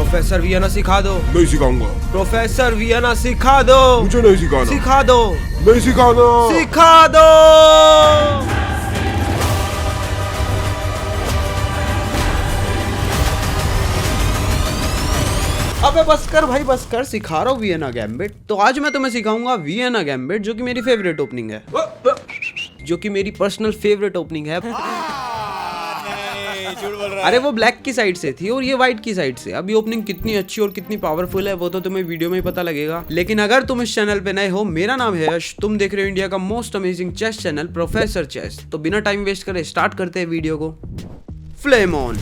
Professor Vienna सिखा दो। नहीं सिखाऊंगा। प्रोफेसर वियना सिखा दो। मुझे नहीं सिखाना। सिखा दो। नहीं सिखाना। सिखा दो। अबे बस कर भाई, बस कर, सिखा रहा हूँ वियना गैम्बिट। तो आज मैं तुम्हें सिखाऊंगा वियना गैम्बिट, जो कि मेरी फेवरेट ओपनिंग है, जो कि मेरी पर्सनल फेवरेट ओपनिंग है। अरे वो ब्लैक की साइड से थी और ये व्हाइट की साइड से। अब ये ओपनिंग कितनी अच्छी और कितनी पावरफुल है वो तो तुम्हें वीडियो में ही पता लगेगा। लेकिन अगर तुम इस चैनल पे नए हो, मेरा नाम है यश, तुम देख रहे हो इंडिया का most amazing chess channel professor chess. तो बिना टाइम वेस्ट करे स्टार्ट करते हैं वीडियो को। Flame on.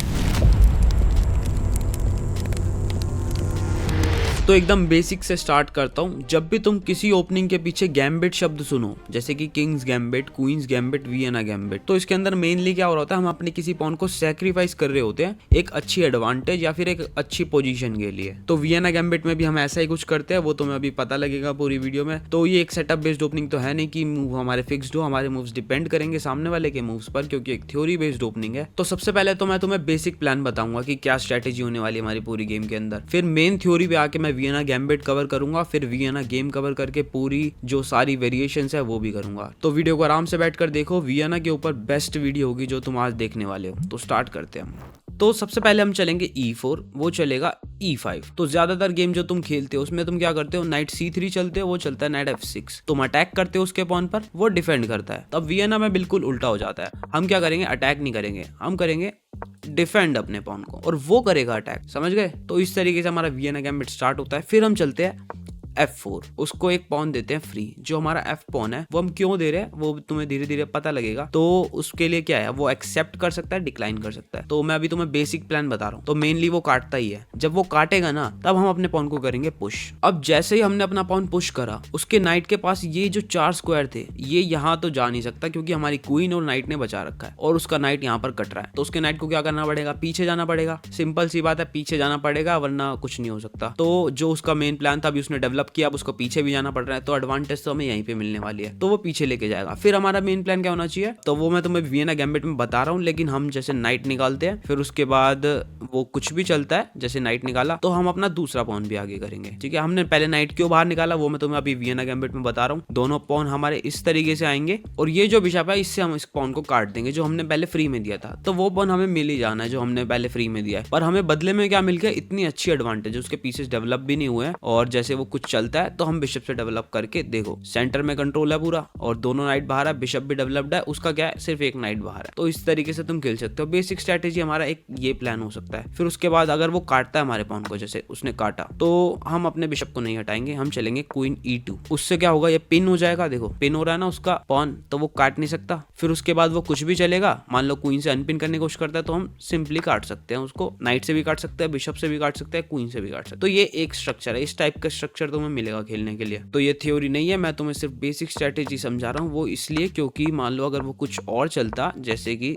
तो एकदम बेसिक से स्टार्ट करता हूँ। जब भी तुम किसी ओपनिंग के पीछे गैम्बिट शब्द सुनो, जैसे कि king's gambit, queen's gambit, Vienna gambit, तो इसके अंदर मेनली क्या हो रहा होता है, हम अपने किसी पॉन को सैक्रिफाइस कर रहे होते हैं एक अच्छी एडवांटेज या फिर एक अच्छी पोजीशन के लिए। तो वियना गैम्बिट में भी हम ऐसा ही कुछ करते हैं, वो तुम्हें अभी पता लगेगा पूरी वीडियो में। तो ये एक सेटअप बेस्ड ओपनिंग तो है नहीं कि मूव हमारे फिक्स्ड हो, हमारे मूव्स डिपेंड करेंगे सामने वाले के मूव्स पर, क्योंकि एक थ्योरी बेस्ड ओपनिंग है। तो सबसे पहले तो मैं तुम्हें बेसिक प्लान बताऊंगा कि क्या स्ट्रेटेजी होने वाली है हमारी पूरी गेम के अंदर। फिर मेन थ्योरी पे आके मैं वियना गैम्बिट कवर करूंगा, फिर वियना गेम कवर करके पूरी जो सारी वेरिएशंस है वो भी करूंगा। तो वीडियो को आराम से बैठकर देखो, वियना के ऊपर बेस्ट वीडियो होगी जो तुम आज देखने वाले हो। तो स्टार्ट करते हैं हम। तो सबसे पहले हम चलेंगे E4, वो चलेगा E5। तो ज्यादातर गेम जो तुम खेलते हो उसमें तुम क्या करते हो, नाइट C3 चलते हो, वो चलता है नाइट F6। तुम अटैक करते हो उसके पॉन पर, वो डिफेंड करता है। तब वियना में बिल्कुल उल्टा हो जाता है। हम क्या करेंगे, अटैक नहीं करेंगे, हम करेंगे डिफेंड अपने पॉन को और वो करेगा अटैक। समझ गए? तो इस तरीके से हमारा वियना गैम्बिट स्टार्ट होता है। फिर हम चलते हैं F4, उसको एक पॉन देते हैं फ्री। जो हमारा F पॉन है वो हम क्यों दे रहे हैं वो तुम्हें धीरे धीरे पता लगेगा। तो उसके लिए क्या है, वो एक्सेप्ट कर सकता है, डिक्लाइन कर सकता है। तो मैं अभी तुम्हें बेसिक प्लान बता रहा हूँ। तो मेनली वो काटता ही है। जब वो काटेगा ना, तब हम अपने पॉन को करेंगे पुश। अब जैसे ही हमने अपना पॉन पुश करा, उसके नाइट के पास ये जो 4 स्क्वायर थे, ये यहाँ तो जा नहीं सकता क्योंकि हमारी क्वीन और नाइट ने बचा रखा है और उसका नाइट यहाँ पर कट रहा है। तो उसके नाइट को क्या करना पड़ेगा, पीछे जाना पड़ेगा। सिंपल सी बात है, पीछे जाना पड़ेगा वरना कुछ नहीं हो सकता। तो जो उसका मेन प्लान था अभी उसने डेवलप किया, अब उसको पीछे भी जाना पड़ रहा है। तो एडवांटेज तो हमें यहीं पे मिलने वाली है, तो वो पीछे लेके जाएगा। फिर हमारा मेन प्लान क्या होना चाहिए, तो वो मैं तुम्हें वियना गैम्बिट में बता रहा हूँ। लेकिन हम जैसे नाइट निकालते हैं, फिर उसके बाद वो कुछ भी चलता है, जैसे नाइट निकाला तो हम अपना दूसरा पॉन भी आगे करेंगे। ठीक है, हमने पहले नाइट क्यों बाहर निकाला वो मैं तुम्हें अभी वियना गैम्बिट में बता रहा हूँ। दोनों पॉन हमारे इस तरीके से आएंगे और ये जो बिशप है इससे हम इस पॉन को काट देंगे जो हमने पहले फ्री में दिया था। तो वो पॉन हमें मिल ही जाना है जो हमने पहले फ्री में दिया है। पर हमें बदले में क्या मिल गया, इतनी अच्छी एडवांटेज, उसके पीसेस डेवलप भी नहीं हुए हैं और जैसे वो कुछ चलता है तो हम बिशप से डेवलप करके देखो, सेंटर में कंट्रोल है पूरा और दोनों नाइट बाहर है, बिशप भी डेवलप्ड है, उसका क्या है सिर्फ एक नाइट बाहर है। तो इस तरीके से तुम खेल सकते हो। बेसिक स्ट्रेटेजी हमारा एक ये प्लान हो सकता है। फिर उसके बाद अगर वो काटता है हमारे पॉन को, जैसे उसने काटा, तो हम अपने बिशप को नहीं हटाएंगे, हम चलेंगे क्वीन E2। उससे क्या होगा, ये पिन हो जाएगा। देखो पिन हो रहा है ना उसका पॉन, तो वो काट नहीं सकता। फिर उसके बाद वो कुछ भी चलेगा, मान लो क्वीन से अनपिन करने की कोशिश करता है तो हम सिंपली काट सकते हैं उसको। नाइट से भी काट सकते हैं, बिशप से भी काट सकते हैं, क्वीन से भी काट सकते हैं। तो ये एक स्ट्रक्चर है, इस टाइप का स्ट्रक्चर तुम्हें मिलेगा खेलने के लिए। तो ये थ्योरी नहीं है, मैं तुम्हें सिर्फ बेसिक स्ट्रेटेजी समझा रहा हूँ। वो इसलिए क्योंकि मान लो अगर वो कुछ और चलता, जैसे कि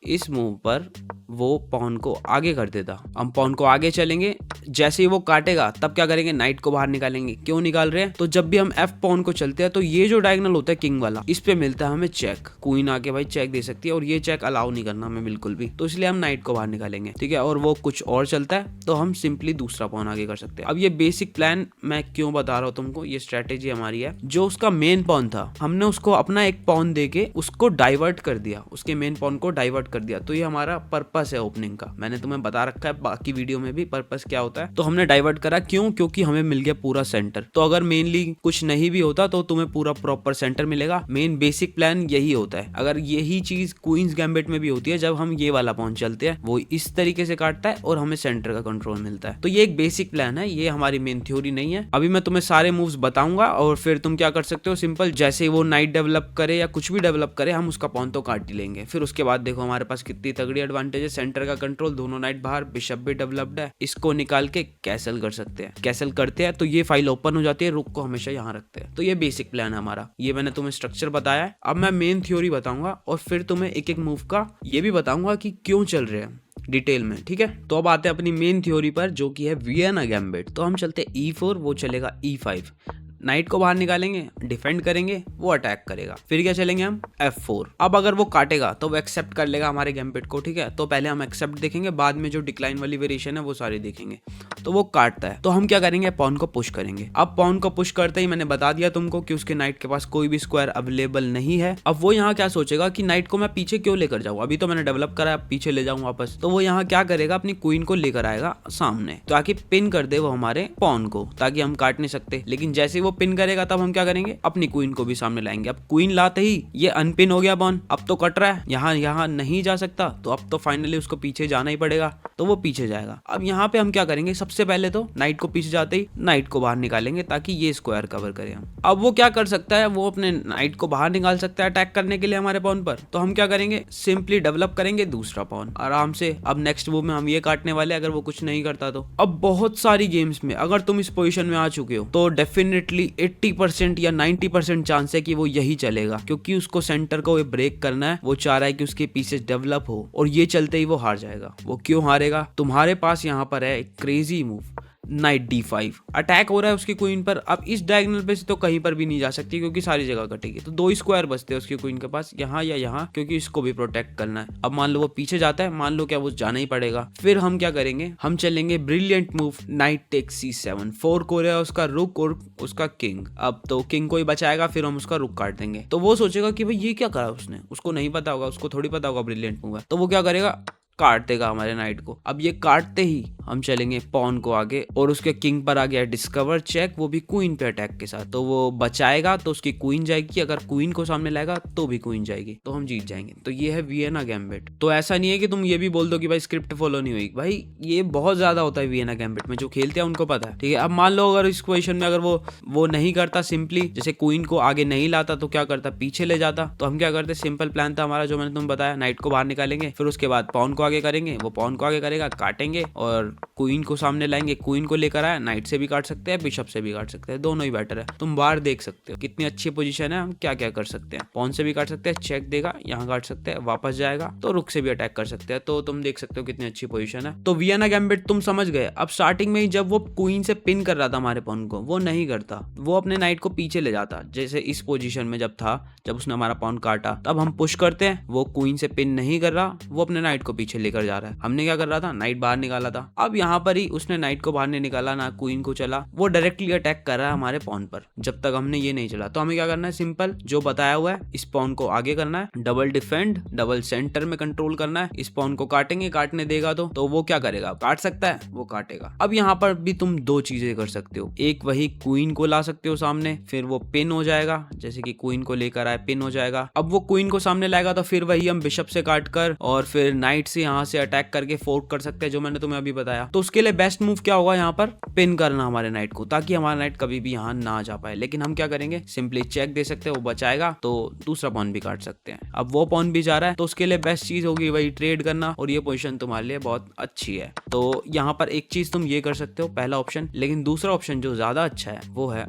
इस मूव पर वो पॉन को आगे कर देता, हम पॉन को आगे चलेंगे, जैसे ही वो काटेगा तब क्या करेंगे, नाइट को बाहर निकालेंगे। क्यों निकाल रहे हैं, तो जब भी हम F पॉन को चलते हैं तो ये जो डायगोनल होता है किंग वाला, इस पे मिलता है हमें चेक। क्वीन आके भाई चेक दे सकती है और ये चेक अलाउ नहीं करना हमें बिल्कुल भी, तो इसलिए हम नाइट को बाहर निकालेंगे। ठीक है, और वो कुछ और चलता है तो हम सिंपली दूसरा पॉन आगे कर सकते हैं। अब ये बेसिक प्लान मैं क्यों बता रहा हूँ तुमको, ये स्ट्रेटेजी हमारी है। जो उसका मेन पॉन था, हमने उसको अपना एक पॉन देके उसको डाइवर्ट कर दिया, उसके मेन पॉन को डाइवर्ट कर दिया। तो ये हमारा पर्पस है ओपनिंग का, मैंने तुम्हें बता रखा है बाकी वीडियो में भी पर्पस क्या होता है। तो हमने डाइवर्ट करा, क्यों, क्योंकि हमें मिल गया पूरा सेंटर। तो अगर मेनली कुछ नहीं भी होता तो तुम्हें पूरा प्रॉपर सेंटर मिलेगा। मेन बेसिक प्लान यही होता है। अगर यही चीज क्वींस गैम्बिट में भी होती है, जब हम ये वाला पॉन चलते हैं वो इस तरीके से काटता है और हमें सेंटर का कंट्रोल मिलता है। तो ये एक बेसिक प्लान है, ये हमारी मेन थ्योरी नहीं है। अभी मैं तुम्हें सारे मूव्स बताऊंगा और फिर तुम क्या कर सकते हो, सिंपल जैसे ही वो नाइट डेवलप करे या कुछ भी डेवलप करे, हम उसका पॉन तो काट ही लेंगे। फिर उसके बाद देखो हमारे पास कितनी तगड़ी एडवांटेज है, सेंटर का कंट्रोल, दोनों नाइट बाहर, बिशप भी डेवलप्ड है। इसको निकाल के कैसल कर सकते हैं। कैसल करते हैं तो ये फाइल ओपन हो जाती है, रुक को हमेशा यहाँ रखते हैं। तो ये बेसिक प्लान है हमारा, ये मैंने तुम्हें स्ट्रक्चर बताया है। अब मैं मेन थ्योरी बताऊंगा और फिर तुम्हें एक एक मूव का ये भी बताऊंगा कि क्यों चल रहे हैं डिटेल में। ठीक है, तो अब आते हैं अपनी मेन थ्योरी पर जो कि है वियना गैम्बिट। तो हम चलते हैं E4, वो चलेगा E5। नाइट को बाहर निकालेंगे, डिफेंड करेंगे, वो अटैक करेगा। फिर क्या चलेंगे हम F4। अब अगर वो काटेगा तो वो एक्सेप्ट कर लेगा हमारे गैम्बिट को, ठीक है। तो पहले हम एक्सेप्ट देखेंगे, बाद में जो डिक्लाइन वाली वेरिएशन है वो सारी देखेंगे। तो वो काटता है तो हम क्या करेंगे, पॉन को पुश करेंगे। अब पॉन को पुश करते ही मैंने बता दिया तुमको कि उसके नाइट के पास कोई भी स्क्वायर अवेलेबल नहीं है। अब वो यहाँ क्या सोचेगा कि नाइट को मैं पीछे क्यों लेकर जाऊँ, अभी तो मैंने डेवलप करा है, पीछे ले जाऊँ वापस। तो वो यहाँ क्या करेगा, अपनी क्वीन को लेकर आएगा सामने ताकि पिन कर दे वो हमारे पॉन को, ताकि हम काट नहीं सकते। लेकिन जैसे ही वो पिन करेगा तब हम क्या करेंगे, अपनी क्वीन को भी सामने लाएंगे। अब क्वीन लाते ही ये अनपिन हो गया पॉन, अब तो कट रहा है, यहाँ नहीं जा सकता। तो अब तो फाइनली उसको पीछे जाना ही पड़ेगा, तो वो पीछे जाएगा। अब यहाँ पे हम क्या करेंगे, सबसे पहले तो नाइट को पीछे जाते ही नाइट को बाहर निकालेंगे ताकि ये स्क्वायर कवर करे हम। अब वो क्या कर सकता है, वो अपने नाइट को बाहर निकाल सकता है अटैक करने के लिए हमारे पॉन पर। तो हम क्या करेंगे, सिंपली डेवलप करेंगे दूसरा पॉन आराम से। अब नेक्स्ट मूव में हम ये काटने वाले, अगर वो कुछ नहीं करता तो। अब बहुत सारी गेम्स में अगर तुम इस पोजीशन में आ चुके हो तो डेफिनेटली 80% या 90% चांस है कि वो यही चलेगा, क्योंकि उसको सेंटर को ब्रेक करना है। वो चाह रहा है कि उसके पीसेस डेवलप हो, और ये चलते ही वो हार जाएगा। वो क्यों हारेगा, तुम्हारे पास यहाँ पर है एक crazy move, night D5 attack हो रहा है उसकी क्वीन पर। अब इस डायगोनल पे से तो कहीं पर भी नहीं जा सकती क्योंकि सारी जगह कटेगी। तो 2 स्क्वायर बचते हैं उसकी क्वीन के पास, यहाँ या यहाँ, क्योंकि इसको भी प्रोटेक्ट करना है। अब मान लो वो पीछे जाता है, मान लो क्या वो जाना ही पड़ेगा। फिर हम क्या करेंगे, हम चलेंगे brilliant move knight takes C7। 4 को रहा है उसका रुक और उसका किंग। अब तो किंग को ही बचाएगा, फिर हम उसका रुक काट देंगे। तो वो सोचेगा कि भाई ये क्या करा उसने, उसको नहीं पता होगा, उसको थोड़ी पता होगा ब्रिलियंट मूव है। तो वो क्या करेगा, काट देगा हमारे नाइट को। अब ये काटते ही हम चलेंगे पॉन को आगे, और उसके किंग पर आ गया डिस्कवर चेक, वो भी क्वीन पे अटैक के साथ। तो वो बचाएगा तो उसकी क्वीन जाएगी, अगर क्वीन को सामने लाएगा तो भी क्वीन जाएगी, तो हम जीत जाएंगे। तो ये है वियना गैम्बिट। तो ऐसा नहीं है कि तुम ये भी बोल दो कि भाई स्क्रिप्ट फॉलो नहीं हुई, भाई ये बहुत ज्यादा होता है वियना गैम्बिट में, जो खेलते हैं उनको पता है, ठीक है। अब मान लो अगर इस क्वेश्चन में अगर वो नहीं करता, सिंपली जैसे क्वीन को आगे नहीं लाता तो क्या करता, पीछे ले जाता। तो हम क्या करते, सिंपल प्लान था हमारा जो मैंने तुम्हें बताया, नाइट को बाहर निकालेंगे, फिर उसके बाद पॉन को आगे करेंगे, वो पॉन को आगे करेगा, काटेंगे और क्वीन को सामने लाएंगे। क्वीन को लेकर आया, नाइट से भी काट सकते हैं, बिशप से भी काट सकते हैं, दोनों ही बेटर है। तुम बाहर देख सकते हो कितनी अच्छी पोजीशन है, हम क्या क्या कर सकते हैं। पॉन से भी काट सकते हैं, चेक देगा, यहाँ काट सकते हैं, वापस जाएगा तो रुक से भी अटैक कर सकते हैं। तो तुम देख सकते हो कितनी अच्छी पोजीशन है। तो वियना गैम्बिट तुम समझ गए। अब स्टार्टिंग में ही जब वो क्वीन से पिन कर रहा था हमारे पॉन को, वो नहीं करता, वो अपने नाइट को पीछे ले जाता। जैसे इस पोजीशन में जब था, जब उसने हमारा पॉन काटा, तब हम पुश करते हैं, वो क्वीन से पिन नहीं कर रहा, वो अपने नाइट को पीछे लेकर जा रहा है। हमने क्या कर रहा था, नाइट बाहर निकाला था। अब यहाँ पर ही उसने नाइट को बाहर नहीं निकाला, ना क्वीन को चला, वो डायरेक्टली अटैक कर रहा है हमारे पॉन पर, जब तक हमने ये नहीं चला। तो हमें क्या करना है, सिंपल जो बताया हुआ है, इस पॉन को आगे करना है, डबल डिफेंड, डबल सेंटर में कंट्रोल करना है। इस पॉन को काटेंगे, काटने देगा तो वो क्या करेगा, काट सकता है, वो काटेगा। अब यहाँ पर भी तुम 2 चीजें कर सकते हो, एक वही क्वीन को ला सकते हो सामने, फिर वो पिन हो जाएगा, जैसे कि क्वीन को लेकर आए, पिन हो जाएगा। अब वो क्वीन को सामने लाएगा तो फिर वही हम बिशप से काट कर और फिर नाइट से यहाँ से अटैक करके फोर्क कर सकते हैं, जो मैंने तुम्हें अभी बताया। तो उसके लिए बेस्ट मूव क्या होगा, यहाँ पर पिन करना हमारे नाइट को, ताकि हमारा नाइट कभी भी यहाँ ना जा पाए। लेकिन हम क्या करेंगे, सिंपली चेक दे सकते हैं, वो बचाएगा तो दूसरा पॉन भी काट सकते हैं। अब वो पॉन भी जा रहा है, तो उसके लिए बेस्ट चीज होगी वही ट्रेड करना, और ये पोजीशन तुम्हारे लिए बहुत अच्छी है। तो यहाँ पर एक चीज तुम ये कर सकते हो, पहला ऑप्शन। लेकिन दूसरा ऑप्शन जो ज्यादा अच्छा है वो है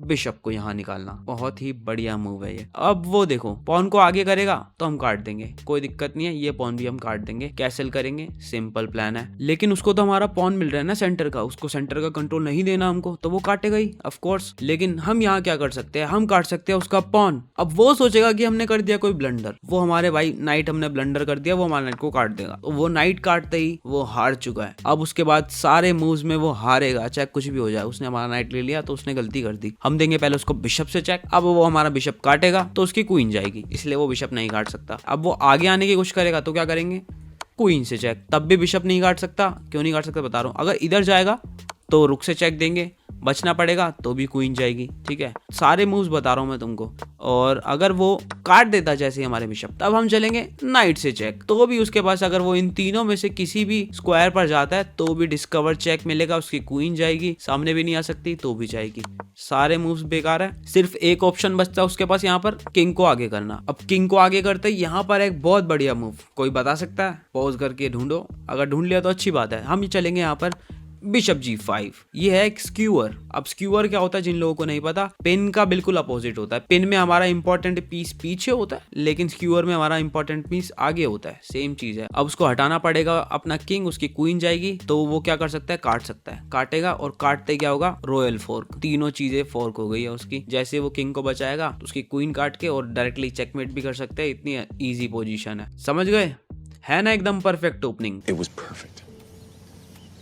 बिशप को यहाँ निकालना, बहुत ही बढ़िया मूव है ये। अब वो देखो, पॉन को आगे करेगा तो हम काट देंगे, कोई दिक्कत नहीं है, ये पॉन भी हम काट देंगे, कैसल करेंगे, सिंपल प्लान है। लेकिन उसको तो हमारा पॉन मिल रहा है ना सेंटर का, उसको सेंटर का कंट्रोल नहीं देना हमको, तो वो काटेगा ही ऑफ कोर्स। लेकिन हम यहाँ क्या कर सकते हैं, हम काट सकते हैं उसका पॉन। अब वो सोचेगा कि हमने कर दिया कोई ब्लंडर, वो हमारे भाई नाइट हमने ब्लंडर कर दिया, वो हमारे नाइट को काट देगा। तो वो नाइट काटते ही वो हार चुका है। अब उसके बाद सारे मूव्स में वो हारेगा, चाहे कुछ भी हो जाए। उसने हमारा नाइट ले लिया तो उसने गलती कर दी। हम देंगे पहले उसको बिशप से चेक, अब वो हमारा बिशप काटेगा तो उसकी क्वीन जाएगी, इसलिए वो बिशप नहीं काट सकता। अब वो आगे आने की कोशिश करेगा तो क्या करेंगे, क्वीन से चेक, तब भी बिशप नहीं काट सकता। क्यों नहीं काट सकता बता रहा हूँ, अगर इधर जाएगा तो रुक से चेक देंगे, बचना पड़ेगा तो भी क्वीन जाएगी, ठीक है। सारे मूव्स बता रहा हूं मैं तुमको। और अगर वो काट देता जैसे ही हमारे बिशप, तब हम चलेंगे नाइट से चेक, तो भी उसके पास अगर वो इन तीनों में से किसी भी स्क्वायर पर जाता है तो भी डिस्कवर चेक मिलेगा, उसकी क्वीन जाएगी, सामने भी नहीं आ सकती तो भी जाएगी। सारे मूव्स बेकार है, सिर्फ एक ऑप्शन बचता है उसके पास, यहाँ पर किंग को आगे करना। अब किंग को आगे करते यहाँ पर एक बहुत बढ़िया मूव, कोई बता सकता है, पॉज करके ढूंढो, अगर ढूंढ लिया तो अच्छी बात है। हम चलेंगे यहाँ पर बिशप G5। ये है एक स्क्यूअर। अब स्क्यूअर क्या होता है जिन लोगों को नहीं पता, पिन का बिल्कुल अपोजिट होता है। पिन में हमारा इंपॉर्टेंट पीस पीछे होता है, लेकिन स्क्यूअर में हमारा इंपॉर्टेंट पीस आगे होता है। सेम चीज है। अब उसको हटाना पड़ेगा अपना किंग, उसकी क्वीन जाएगी, तो वो क्या कर सकता है, काट सकता है। काटेगा और काटते क्या होगा, रॉयल फोर्क। तीनों चीजें फोर्क हो गई है उसकी। जैसे वो किंग को बचाएगा तो उसकी क्वीन काट के और डायरेक्टली चेकमेट भी कर सकते हैं। इतनी इजी पोजीशन है, समझ गए? है ना एकदम perfect opening. It was perfect.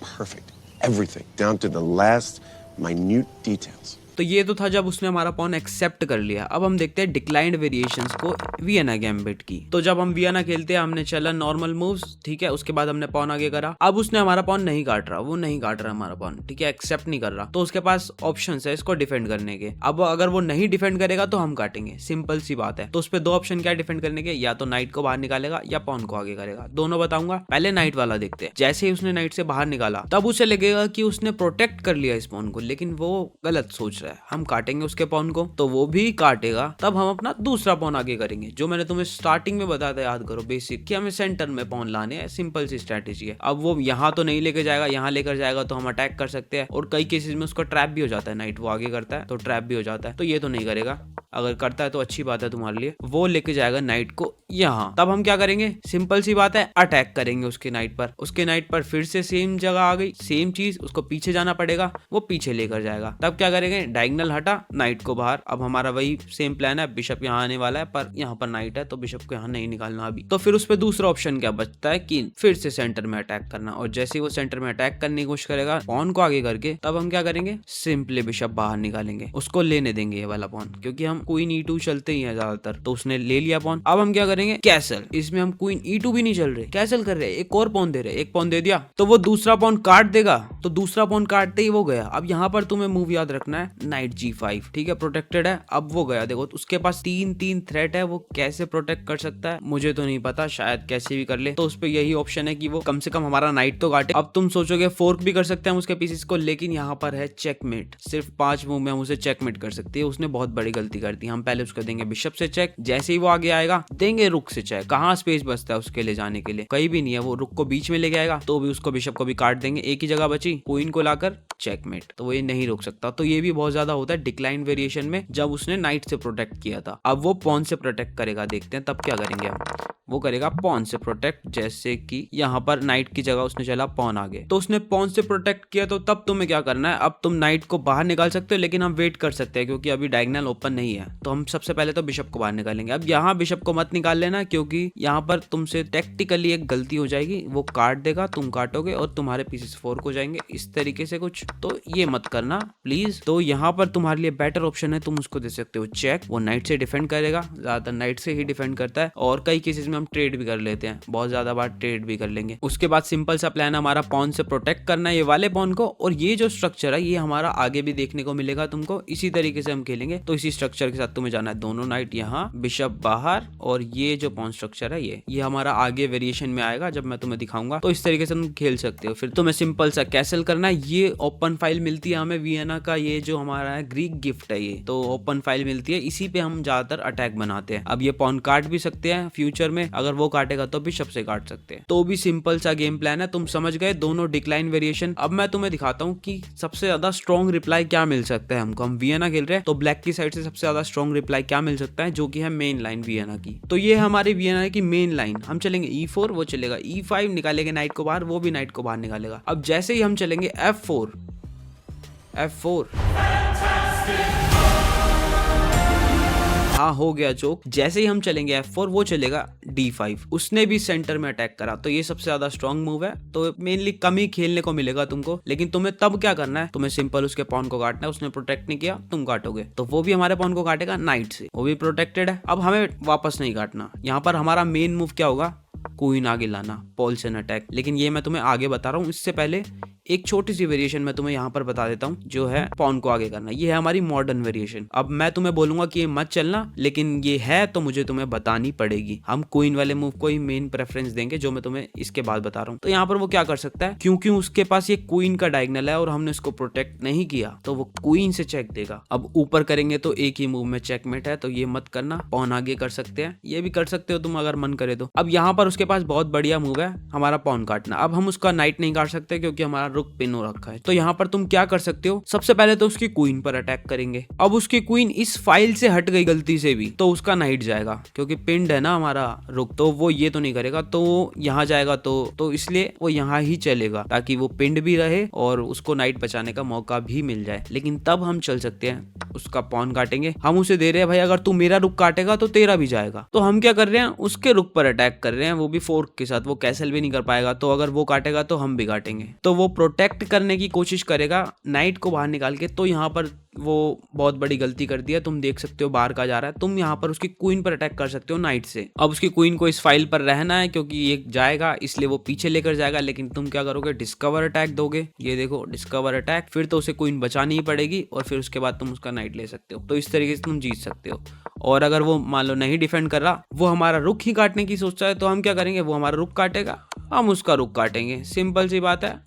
Perfect. Everything, down to the last minute details. तो ये तो था जब उसने हमारा पॉन एक्सेप्ट कर लिया। अब हम देखते हैं डिक्लाइंड वेरिएशंस को वियना गैम्बिट की। तो जब हम वियना खेलते हैं, हमने चला नॉर्मल मूव्स, ठीक है, उसके बाद हमने पॉन आगे करा। अब उसने हमारा पॉन नहीं काट रहा, वो नहीं काट रहा हमारा पॉन, ठीक है, एक्सेप्ट नहीं कर रहा, तो उसके पास ऑप्शंस है इसको डिफेंड करने के। अब अगर वो नहीं डिफेंड करेगा तो हम काटेंगे, सिंपल सी बात है। तो उस पर दो ऑप्शन क्या डिफेंड करने के, या तो नाइट को बाहर निकालेगा या पॉन को आगे करेगा, दोनों बताऊंगा। पहले नाइट वाला देखते हैं। जैसे ही उसने नाइट से बाहर निकाला, तब उसे लगेगा कि उसने प्रोटेक्ट कर लिया इस पॉन को, लेकिन वो गलत सोच रहा है। हम काटेंगे उसके पॉन को, तो वो भी काटेगा, तब हम अपना दूसरा पॉन आगे करेंगे, जो मैंने तुम्हें स्टार्टिंग में बताया था, याद करो बेसिक, कि हमें सेंटर में पॉन लाने हैं। सिंपल सी स्ट्रेटेजी है। अब वो यहाँ तो नहीं लेके जाएगा, यहाँ लेकर जाएगा तो हम अटैक कर सकते हैं, और कई केसेस में उसका ट्रैप भी हो जाता है। नाइट वो आगे करता है तो ट्रैप भी हो जाता है, तो ये तो नहीं करेगा। अगर करता है तो अच्छी बात है तुम्हारे लिए। वो लेके जाएगा नाइट को यहाँ, तब हम क्या करेंगे, सिंपल सी बात है, अटैक करेंगे उसके नाइट पर। उसके नाइट पर फिर से सेम जगह आ गई, सेम चीज, उसको पीछे जाना पड़ेगा, वो पीछे लेकर जाएगा। तब क्या करेंगे, डायगोनल हटा, नाइट को बाहर। अब हमारा वही सेम प्लान है, बिशप यहाँ आने वाला है, पर यहाँ पर नाइट है तो बिशप को यहाँ नहीं निकालना अभी। तो फिर उस पर दूसरा ऑप्शन क्या बचता है कि फिर से सेंटर में अटैक करना। और जैसे ही वो सेंटर में अटैक करने की कोशिश करेगा पॉन को आगे करके, तब हम क्या करेंगे, सिंपली बिशप बाहर निकालेंगे, उसको लेने देंगे ये वाला पॉन, क्योंकि हम क्वीन E2 चलते ही है ज्यादातर। तो उसने ले लिया पॉन। अब हम क्या करेंगे, कैसल। इसमें हम क्वीन E2 भी नहीं चल रहे, कैसल कर रहे, एक और पॉन दे रहे। एक पॉन दे दिया तो वो दूसरा पॉन काट देगा, तो दूसरा पॉन काटते ही वो गया। अब यहाँ पर तुम्हें मूव याद रखना है, नाइट G5, ठीक है, प्रोटेक्टेड है। अब वो गया, देखो उसके पास 3-3 थ्रेट है, वो कैसे प्रोटेक्ट कर सकता है मुझे तो नहीं पता, शायद कैसे भी कर ले। तो उस पर यही ऑप्शन है कि वो कम से कम हमारा नाइट तो काटे। अब तुम सोचोगे फोर्क भी कर सकते हैं उसके पीसेस को, लेकिन यहाँ पर है चेकमेट। सिर्फ 5 मूव में हम उसे चेकमेट कर सकते हैं। उसने बहुत बड़ी गलती कर दी। हम पहले उसको देंगे बिशप से चेक, जैसे ही वो आगे आएगा देंगे रुक से चेक। कहाँ स्पेस बचता है उसके ले जाने के लिए, कहीं भी नहीं है। वो रुक को बीच में लेके आएगा तो भी उसको बिशप को भी काट देंगे। एक ही जगह बची, क्वीन को लाकर चेकमेट, तो वो ये नहीं रोक सकता। तो ये भी बहुत ज्यादा होता है डिक्लाइन वेरिएशन में, जब उसने नाइट से प्रोटेक्ट किया था। अब वो पॉन से प्रोटेक्ट करेगा, देखते हैं तब क्या करेंगे हम। वो करेगा पॉन से प्रोटेक्ट, जैसे कि यहाँ पर नाइट की जगह उसने चला पॉन आगे, तो उसने पॉन से प्रोटेक्ट किया। तो तब तुम्हें क्या करना है, अब तुम नाइट को बाहर निकाल सकते हो, लेकिन हम वेट कर सकते हैं क्योंकि अभी डायगोनल ओपन नहीं है। तो हम सबसे पहले तो बिशप को बाहर निकालेंगे। अब यहाँ बिशप को मत निकाल लेना, क्योंकि यहाँ पर तुमसे टेक्टिकली एक गलती हो जाएगी। वो काट देगा, तुम काटोगे और तुम्हारे पीसेस फोर्क हो जाएंगे, इस तरीके से कुछ। तो ये मत करना प्लीज। तो यहाँ पर तुम्हारे लिए बेटर ऑप्शन है, तुम उसको दे सकते हो चेक। वो नाइट से डिफेंड करेगा, ज्यादातर नाइट से ही डिफेंड करता है, और कई केसेस में हम ट्रेड भी कर लेते हैं, बहुत ज्यादा बार ट्रेड भी कर लेंगे। उसके बाद सिंपल सा प्लान हमारा पॉन से प्रोटेक्ट करना है ये वाले पॉन को, और ये जो स्ट्रक्चर है ये हमारा आगे भी देखने को मिलेगा तुमको। इसी तरीके से हम खेलेंगे। तो इसी स्ट्रक्चर के साथ तुम्हें जाना है, दोनों नाइट यहाँ, बिशप बाहर, और ये जो पॉन स्ट्रक्चर है ये हमारा आगे वेरिएशन में आएगा जब मैं तुम्हें दिखाऊंगा। तो इस तरीके से तुम खेल सकते हो। फिर तुम्हें सिंपल सा कैसल करना है। ये ओपन फाइल मिलती है हमें वियना का, ये जो हमारा है ग्रीक गिफ्ट है ये, तो ओपन फाइल मिलती है, इसी पे हम ज्यादातर अटैक बनाते हैं। अब ये पॉन काट भी सकते हैं फ्यूचर में, अगर वो काटेगा तो बिशप से काट सकते हैं। तो भी सिंपल सा गेम प्लान है, तुम समझ गए दोनों डिक्लाइन वेरिएशन। अब मैं तुम्हें दिखाता हूँ कि सबसे ज्यादा स्ट्रॉन्ग रिप्लाई क्या मिल सकता है हमको। हम वियना खेल रहे हैं तो ब्लैक की साइड से सबसे ज्यादा स्ट्रॉन्ग रिप्लाई क्या मिल सकता है, जो कि है मेन लाइन वियना की। तो ये हमारी वियना की मेन लाइन। हम चलेंगे E4, वो चलेगा E5, निकालेंगे नाइट को बाहर, वो भी नाइट को बाहर निकालेगा। अब जैसे ही हम चलेंगे F4, हाँ हो गया चोक। जैसे ही हम चलेंगे F4, वो चलेगा D5। उसने भी सेंटर में अटैक करा, तो ये सबसे ज्यादा स्ट्रॉन्ग मूव है। तो मेनली कम ही खेलने को मिलेगा तुमको, लेकिन तुम्हें तब क्या करना है, तुम्हें सिंपल उसके पॉन को काटना है। उसने प्रोटेक्ट नहीं किया, तुम काटोगे, तो वो भी हमारे पॉन को काटेगा नाइट से, वो भी प्रोटेक्टेड है। अब हमें वापस नहीं काटना। यहाँ पर हमारा मेन मूव क्या होगा, क्वीन आगे लाना, पोल्सन अटैक। लेकिन ये मैं तुम्हें आगे बता रहा हूँ। इससे पहले एक छोटी सी वेरिएशन मैं तुम्हें यहाँ पर बता देता हूँ, जो है पॉन को आगे करना। ये है हमारी मॉडर्न वेरिएशन। अब मैं तुम्हें बोलूंगा कि ये मत चलना, लेकिन ये है तो मुझे तुम्हें बतानी पड़ेगी। हम क्वीन वाले मूव को ही मेन प्रेफरेंस देंगे, जो मैं तुम्हें इसके बाद बता रहा हूँ। तो यहाँ पर वो क्या कर सकता है, क्योंकि उसके पास ये क्वीन का डायगोनल है और हमने उसको प्रोटेक्ट नहीं किया, तो वो क्वीन से चेक देगा। अब ऊपर करेंगे तो एक ही मूव में चेकमेट है, तो ये मत करना। पॉन आगे कर सकते हैं, ये भी कर सकते हो तुम अगर मन करे तो। अब यहाँ पर उसके पास बहुत बढ़िया मूव है हमारा पॉन काटना। अब हम उसका नाइट नहीं काट सकते क्योंकि हमारा रुक पिन हो रखा है। तो यहाँ पर तुम क्या कर सकते हो, सबसे पहले तो उसकी क्वीन पर अटैक करेंगे। अब उसकी क्वीन इस फाइल से हट गई गलती से भी तो उसका नाइट जाएगा, क्योंकि पिंड है ना हमारा रुक, तो वो ये तो नहीं करेगा, तो वो यहाँ जाएगा, तो इसलिए वो यहाँ ही चलेगा ताकि वो पिंड भी रहे और उसको नाइट बचाने का मौका भी मिल जाए। लेकिन तब हम चल सकते हैं, उसका पॉन काटेंगे। हम उसे दे रहे हैं भाई अगर तू मेरा रुक काटेगा तो तेरा भी जाएगा। तो हम क्या कर रहे हैं, उसके रुक पर अटैक कर रहे हैं, वो भी फोर्क के साथ। वो कैसल भी नहीं कर पाएगा, तो अगर वो काटेगा तो हम भी काटेंगे। तो वो प्रोटेक्ट करने की कोशिश करेगा नाइट को बाहर निकाल के। तो यहाँ पर वो बहुत बड़ी गलती कर दी है। तुम देख सकते हो बाहर का जा रहा है, तुम यहाँ पर उसकी क्वीन पर अटैक कर सकते हो नाइट से। अब उसकी क्वीन को इस फाइल पर रहना है क्योंकि ये जाएगा, इसलिए वो पीछे लेकर जाएगा। लेकिन तुम क्या करोगे, डिस्कवर अटैक दोगे। ये देखो डिस्कवर अटैक, फिर तो उसे क्वीन बचानी ही पड़ेगी और फिर उसके बाद तुम उसका नाइट ले सकते हो। तो इस तरीके से तुम जीत सकते हो। और अगर वो मान लो नहीं डिफेंड कर रहा, वो हमारा रुक ही काटने की सोचता है, तो हम क्या करेंगे, वो हमारा रुक काटेगा, हम उसका रुक काटेंगे। सिंपल सी बात है।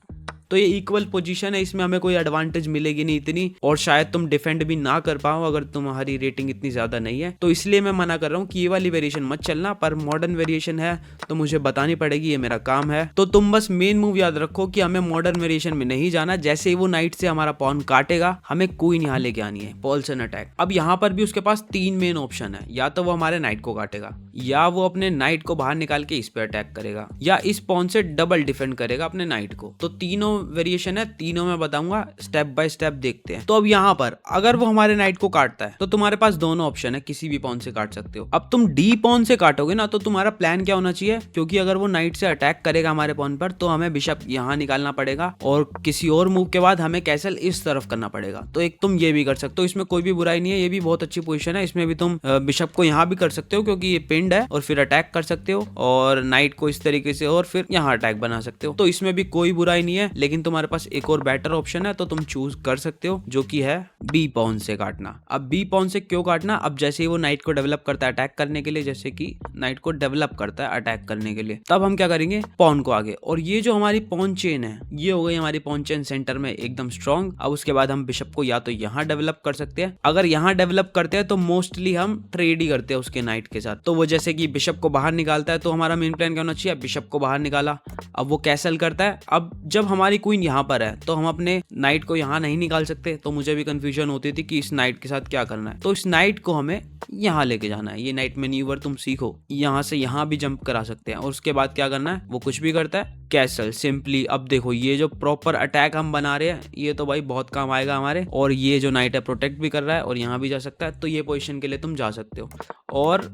तो ये इक्वल पोजीशन है, इसमें हमें कोई एडवांटेज मिलेगी नहीं इतनी, और शायद तुम डिफेंड भी ना कर पाओ अगर तुम्हारी रेटिंग इतनी ज्यादा नहीं है। तो इसलिए मैं मना कर रहा हूँ कि ये वाली वेरिएशन मत चलना। पर मॉडर्न वेरिएशन है तो मुझे बतानी पड़ेगी, ये मेरा काम है। तो तुम बस मेन मूव याद रखो कि हमें मॉडर्न वेरिएशन में नहीं जाना। जैसे ही वो नाइट से हमारा पॉन काटेगा, हमें क्वीन यहाँ लेके आनी है, पॉल्सन अटैक। अब यहाँ पर भी उसके पास 3 मेन ऑप्शन है, या तो वो हमारे नाइट को काटेगा, या वो अपने नाइट को बाहर निकाल के इस पे अटैक करेगा, या इस पॉन से डबल डिफेंड करेगा अपने नाइट को। तो तीनों वेरिएशन है, तीनों में बताऊंगा, स्टेप बाय स्टेप देखते हैं। तो अब यहाँ पर अगर वो हमारे नाइट को काटता है तो तुम्हारे पास दोनों ऑप्शन है, किसी भी पॉन से काट सकते हो। अब तुम डी पॉन से काटोगे ना, तो तुम्हारा प्लान क्या होना चाहिए, क्योंकि अगर वो नाइट से अटैक करेगा हमारे पॉन पर तो हमें बिशप यहाँ निकालना पड़ेगा और किसी और मूव के बाद हमें कैसल इस तरफ करना पड़ेगा। तो एक तुम ये भी कर सकते हो, इसमें कोई भी बुराई नहीं है, ये भी बहुत अच्छी पोजीशन है। इसमें भी तुम बिशप को यहाँ भी कर सकते हो क्योंकि ये पिंड है, और फिर अटैक कर सकते हो, और नाइट को इस तरीके से, और फिर यहाँ अटैक बना सकते हो। तो इसमें भी कोई बुराई नहीं है। लेकिन तुम्हारे पास एक और बेटर ऑप्शन है, तो तुम चूज कर सकते हो, जो कि है बी पॉन से काटना। अब बी पॉन से क्यों काटना, अब जैसे ही वो नाइट को डेवलप करता है अटैक करने के लिए, जैसे कि नाइट को डेवलप करता है अटैक करने के लिए, तब हम क्या करेंगे, पॉन को आगे। और ये जो हमारी पॉन चेन है, ये हो गई हमारी पॉन चेन सेंटर में एकदम स्ट्रॉन्ग। अब उसके बाद हम बिशप को या तो यहाँ डेवलप कर सकते हैं, अगर यहाँ डेवलप करते हैं तो मोस्टली हम ट्रेड ही करते हैं उसके नाइट के साथ। तो वो जैसे कि बिशप को बाहर निकालता है, तो हमारा मेन प्लान क्या होना चाहिए, बिशप को बाहर निकाला, अब वो कैसल करता है। अब जब हमारी क्वीन यहाँ पर है तो हम अपने नाइट को यहाँ नहीं निकाल सकते। तो मुझे भी कंफ्यूजन होती थी कि इस नाइट के साथ क्या करना है। तो इस नाइट को हमें यहाँ लेके जाना है। ये नाइट मैन्यूवर तुम सीखो, यहाँ से यहाँ भी जंप करा सकते हैं। और उसके बाद क्या करना है, वो कुछ भी करता है, कैसल सिंपली। अब देखो ये जो प्रॉपर अटैक हम बना रहे हैं, ये तो भाई बहुत काम आएगा हमारे। और ये जो नाइट है प्रोटेक्ट भी कर रहा है और यहाँ भी जा सकता है। तो ये पोजीशन के लिए तुम जा सकते हो। और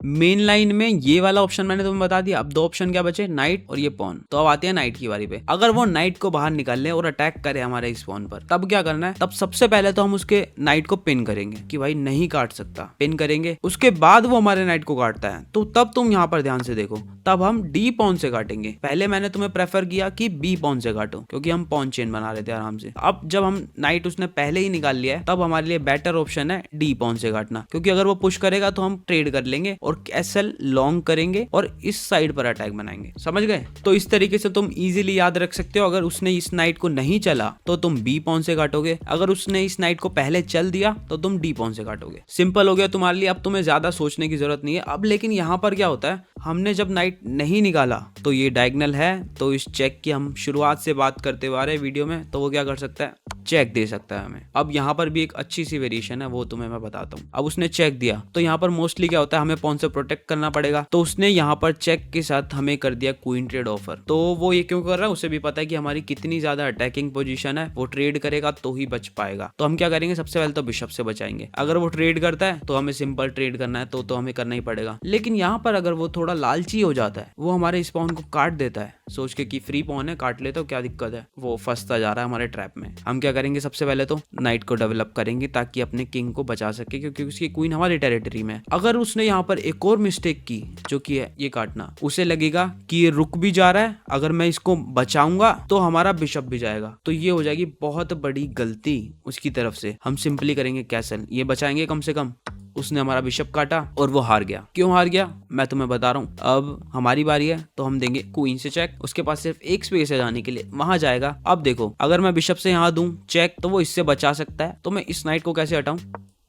मेन लाइन में ये वाला ऑप्शन मैंने तुम्हें बता दिया। अब 2 ऑप्शन क्या बचे, नाइट और ये पॉन। तो अब आती है नाइट की बारी पे। अगर वो नाइट को बाहर निकाल ले और अटैक करे हमारे इस पॉन पर, तब क्या करना है, तब सबसे पहले तो हम उसके नाइट को पिन करेंगे कि भाई नहीं काट सकता, पिन करेंगे। उसके बाद वो हमारे नाइट को काटता है, तो तब तुम यहाँ पर ध्यान से देखो, तब हम डी पॉन से काटेंगे। पहले मैंने तुम्हें प्रेफर किया कि बी पॉन से काटो, क्योंकि हम पॉन चेन बना रहे थे आराम से। अब जब हम नाइट उसने पहले ही निकाल लिया है, तब हमारे लिए बेटर ऑप्शन है डी पॉन से काटना, क्योंकि अगर वो पुश करेगा तो हम ट्रेड कर लेंगे और कैसल लॉन्ग करेंगे और इस साइड पर अटैक बनाएंगे। समझ गए? तो इस तरीके से तुम इजीली याद रख सकते हो। अगर उसने इस नाइट को नहीं चला तो तुम बी पॉन से काटोगे, अगर उसने इस नाइट को पहले चल दिया तो तुम डी पॉन से काटोगे। सिंपल हो गया तुम्हारे लिए। अब तुम्हें ज्यादा सोचने की जरूरत नहीं है। अब लेकिन यहाँ पर क्या होता है, हमने जब नाइट नहीं निकाला तो ये डायगोनल है, तो इस चेक की हम शुरुआत से बात करते हुए आ रहे हैं वीडियो में, तो वो क्या कर सकता है, चेक दे सकता है हमें। अब यहाँ पर भी एक अच्छी सी वेरिएशन है, वो तुम्हें मैं बताता हूँ। अब उसने चेक दिया तो यहाँ पर मोस्टली क्या होता है, हमें पॉन से प्रोटेक्ट करना पड़ेगा। तो उसने यहाँ पर चेक के साथ हमें कर दिया क्वीन ट्रेड ऑफर। तो वो ये क्यों कर रहा है, उसे भी पता है कि हमारी कितनी ज्यादा अटैकिंग पोजीशन है, वो ट्रेड करेगा तो ही बच पाएगा। तो हम क्या करेंगे, सबसे पहले तो बिशप से बचाएंगे। अगर वो ट्रेड करता है तो हमें सिंपल ट्रेड करना है, तो हमें करना ही पड़ेगा। लेकिन यहाँ पर अगर वो थोड़ा लालची हो जाता है, वो हमारे इस पॉन को काट देता है सोच के कि फ्री पॉन है, काट ले तो क्या दिक्कत है, वो फंसता जा रहा है हमारे ट्रैप में। हम क्या करेंगे, सबसे पहले तो नाइट को डेवलप करेंगे ताकि अपने किंग को बचा सके, क्योंकि उसकी क्वीन हमारी टेरिटरी में। अगर उसने यहाँ पर एक और मिस्टेक की, जो कि है ये काटना, उसे लगेगा कि ये रुक भी जा रहा है, अगर मैं इसको बचाऊंगा तो हमारा बिशप भी जाएगा, तो ये हो जाएगी बहुत बड़ी गलती उसकी तरफ से। हम सिंपली करेंगे कैसल, ये बचाएंगे कम से कम। उसने हमारा बिशप काटा और वो हार गया। क्यों हार गया, मैं तुम्हें बता रहा हूँ। अब हमारी बारी है तो हम देंगे क्वीन से चेक। उसके पास सिर्फ एक स्पेस है जाने के लिए, वहां जाएगा। अब देखो, अगर मैं बिशप से यहाँ दूं चेक तो वो इससे बचा सकता है। तो मैं इस नाइट को कैसे हटाऊं,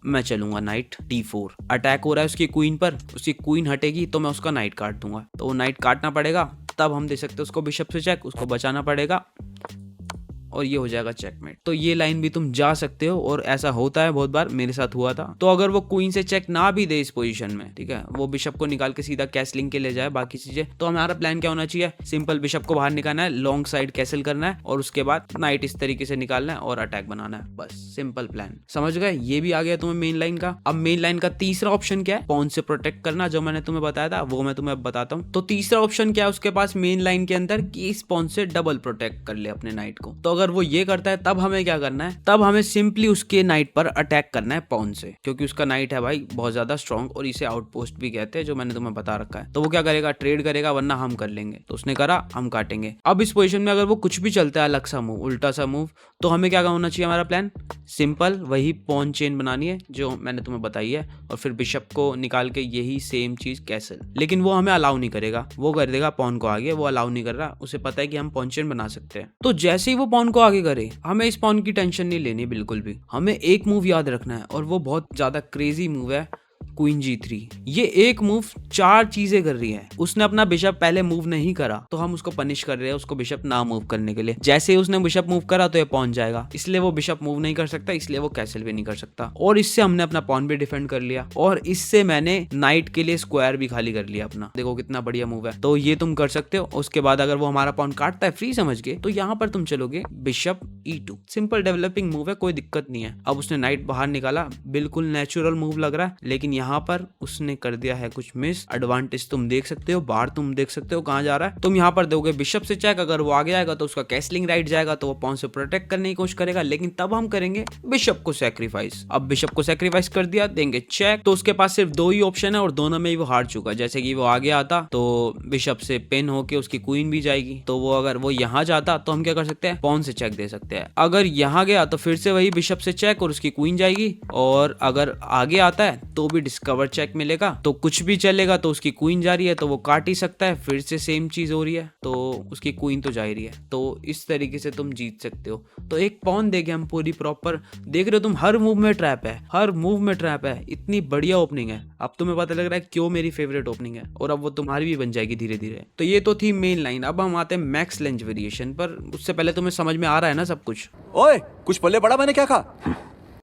मैं चलूंगा नाइट D4। अटैक हो रहा है उसकी क्वीन पर, उसकी क्वीन हटेगी तो मैं उसका नाइट काट दूंगा। तो वो नाइट काटना पड़ेगा, तब हम दे सकते हैं उसको बिशप से चेक, उसको बचाना पड़ेगा। और ये हो जाएगा चेकमेट। तो ये लाइन भी तुम जा सकते हो और ऐसा होता है बहुत बार, मेरे साथ हुआ था। तो अगर वो क्वीन से चेक ना भी दे इस पोजीशन में, ठीक है, वो बिशप को निकाल के सीधा कैसलिंग के ले जाए बाकी चीजें, तो हमारा प्लान क्या होना चाहिए, सिंपल बिशप को बाहर निकालना है, लॉन्ग साइड कैसल करना है और उसके बाद नाइट इस तरीके से निकालना है और अटैक बनाना है, बस सिंपल प्लान। समझ गए? ये भी आ गया तुम्हें मेन लाइन का। अब मेन लाइन का तीसरा ऑप्शन क्या है, पॉन से प्रोटेक्ट करना, जो मैंने तुम्हें बताया था वो मैं तुम्हें बताता हूँ। तो तीसरा ऑप्शन क्या है उसके पास मेन लाइन के अंदर, कि इस पॉन से डबल प्रोटेक्ट कर ले अपने नाइट को। तो अगर वो ये करता है तब हमें क्या करना है, तब हमें सिंपली उसके नाइट पर अटैक करना है पॉन से, क्योंकि उसका नाइट है भाई बहुत ज्यादा स्ट्रॉन्ग और इसे आउटपोस्ट भी कहते हैं, जो मैंने तुम्हें बता रखा है। तो वो क्या करेगा, ट्रेड करेगा, वरना हम कर लेंगे। तो उसने करा, हम काटेंगे। अब इस पोजीशन में अगर वो कुछ भी चलता है अलग सा मूव, उल्टा सा मूव, तो हमें क्या होना चाहिए, हमारा प्लान सिंपल वही पॉन चेन बनानी है जो मैंने तुम्हें बताई है, और फिर बिशप को निकाल के यही सेम चीज कैसल। लेकिन वो हमें अलाउ नहीं करेगा, वो कर देगा पॉन को आगे, वो अलाउ नहीं कर रहा, उसे पता है कि हम पॉन चेन बना सकते हैं। तो जैसे ही वो पॉन को आगे करे, हमें इस पॉन की टेंशन नहीं लेनी बिल्कुल भी। हमें एक मूव याद रखना है और वो बहुत ज्यादा क्रेजी मूव है, क्वीन G3। ये एक मूव 4 चीजें कर रही है। उसने अपना बिशप पहले मूव नहीं करा तो हम उसको पनिश कर रहे हैं, उसको बिशप ना मूव करने के लिए। जैसे ही उसने बिशप मूव करा तो ये पॉन जाएगा, इसलिए वो बिशप मूव नहीं कर सकता, इसलिए वो कैसल भी नहीं कर सकता। और इससे हमने अपना पॉन भी डिफेंड कर लिया और इससे मैंने नाइट के लिए स्क्वायर भी खाली कर लिया अपना। देखो कितना बढ़िया मूव है। तो ये तुम कर सकते हो। उसके बाद अगर वो हमारा पॉन काटता है फ्री समझ के, तो यहाँ पर तुम चलोगे bishop E2। Simple developing move है, कोई दिक्कत नहीं है। अब उसने नाइट बाहर निकाला, बिल्कुल नेचुरल मूव लग रहा है, लेकिन यहाँ पर उसने कर दिया है कुछ मिस। एडवांटेज तुम देख सकते हो, बाहर तुम देख सकते हो कहां जा रहा है। तुम यहाँ पर दोगे बिशप से चेक, अगर वो आगे आएगा तो उसका कैसलिंग राइट जाएगा, तो वो पॉन से प्रोटेक्ट करने की कोशिश करेगा, लेकिन तब हम करेंगे बिशप को सैक्रिफाइस। अब बिशप को सैक्रिफाइस कर दिया, देंगे चेक। तो उसके पास सिर्फ 2 ही ऑप्शन है और दोनों में ही वो हार चुका है। जैसे कि वो आगे आता तो बिशप से पिन होके उसकी क्वीन भी जाएगी, तो वो अगर वो यहाँ जाता तो हम क्या कर सकते हैं, पॉन से चेक दे सकते हैं। अगर यहाँ गया तो फिर से वही बिशप से चेक और उसकी क्वीन जाएगी, और अगर आगे आता है तो भी डिस्कवर चेक मिलेगा। तो कुछ भी चलेगा तो उसकी क्वीन जा रही है तो वो काट ही सकता है, फिर से सेम चीज हो रही है तो उसकी क्वीन तो जा ही रही है। तो इस तरीके से तुम जीत सकते हो। तो एक पॉन देखे हम पूरी प्रॉपर, देख रहे हो तुम, हर मूव में ट्रैप है, हर मूव में ट्रैप है। इतनी बढ़िया ओपनिंग है। अब तुम्हें पता लग रहा है क्यों मेरी फेवरेट ओपनिंग है, और अब वो तुम्हारी भी बन जाएगी धीरे धीरे। तो ये तो थी मेन लाइन। अब हम आते हैं मैक्स लेंज वेरिएशन पर। उससे पहले तुम्हें समझ में आ रहा है ना सब कुछ? ओए, कुछ पल्ले पड़ा मैंने क्या कहा?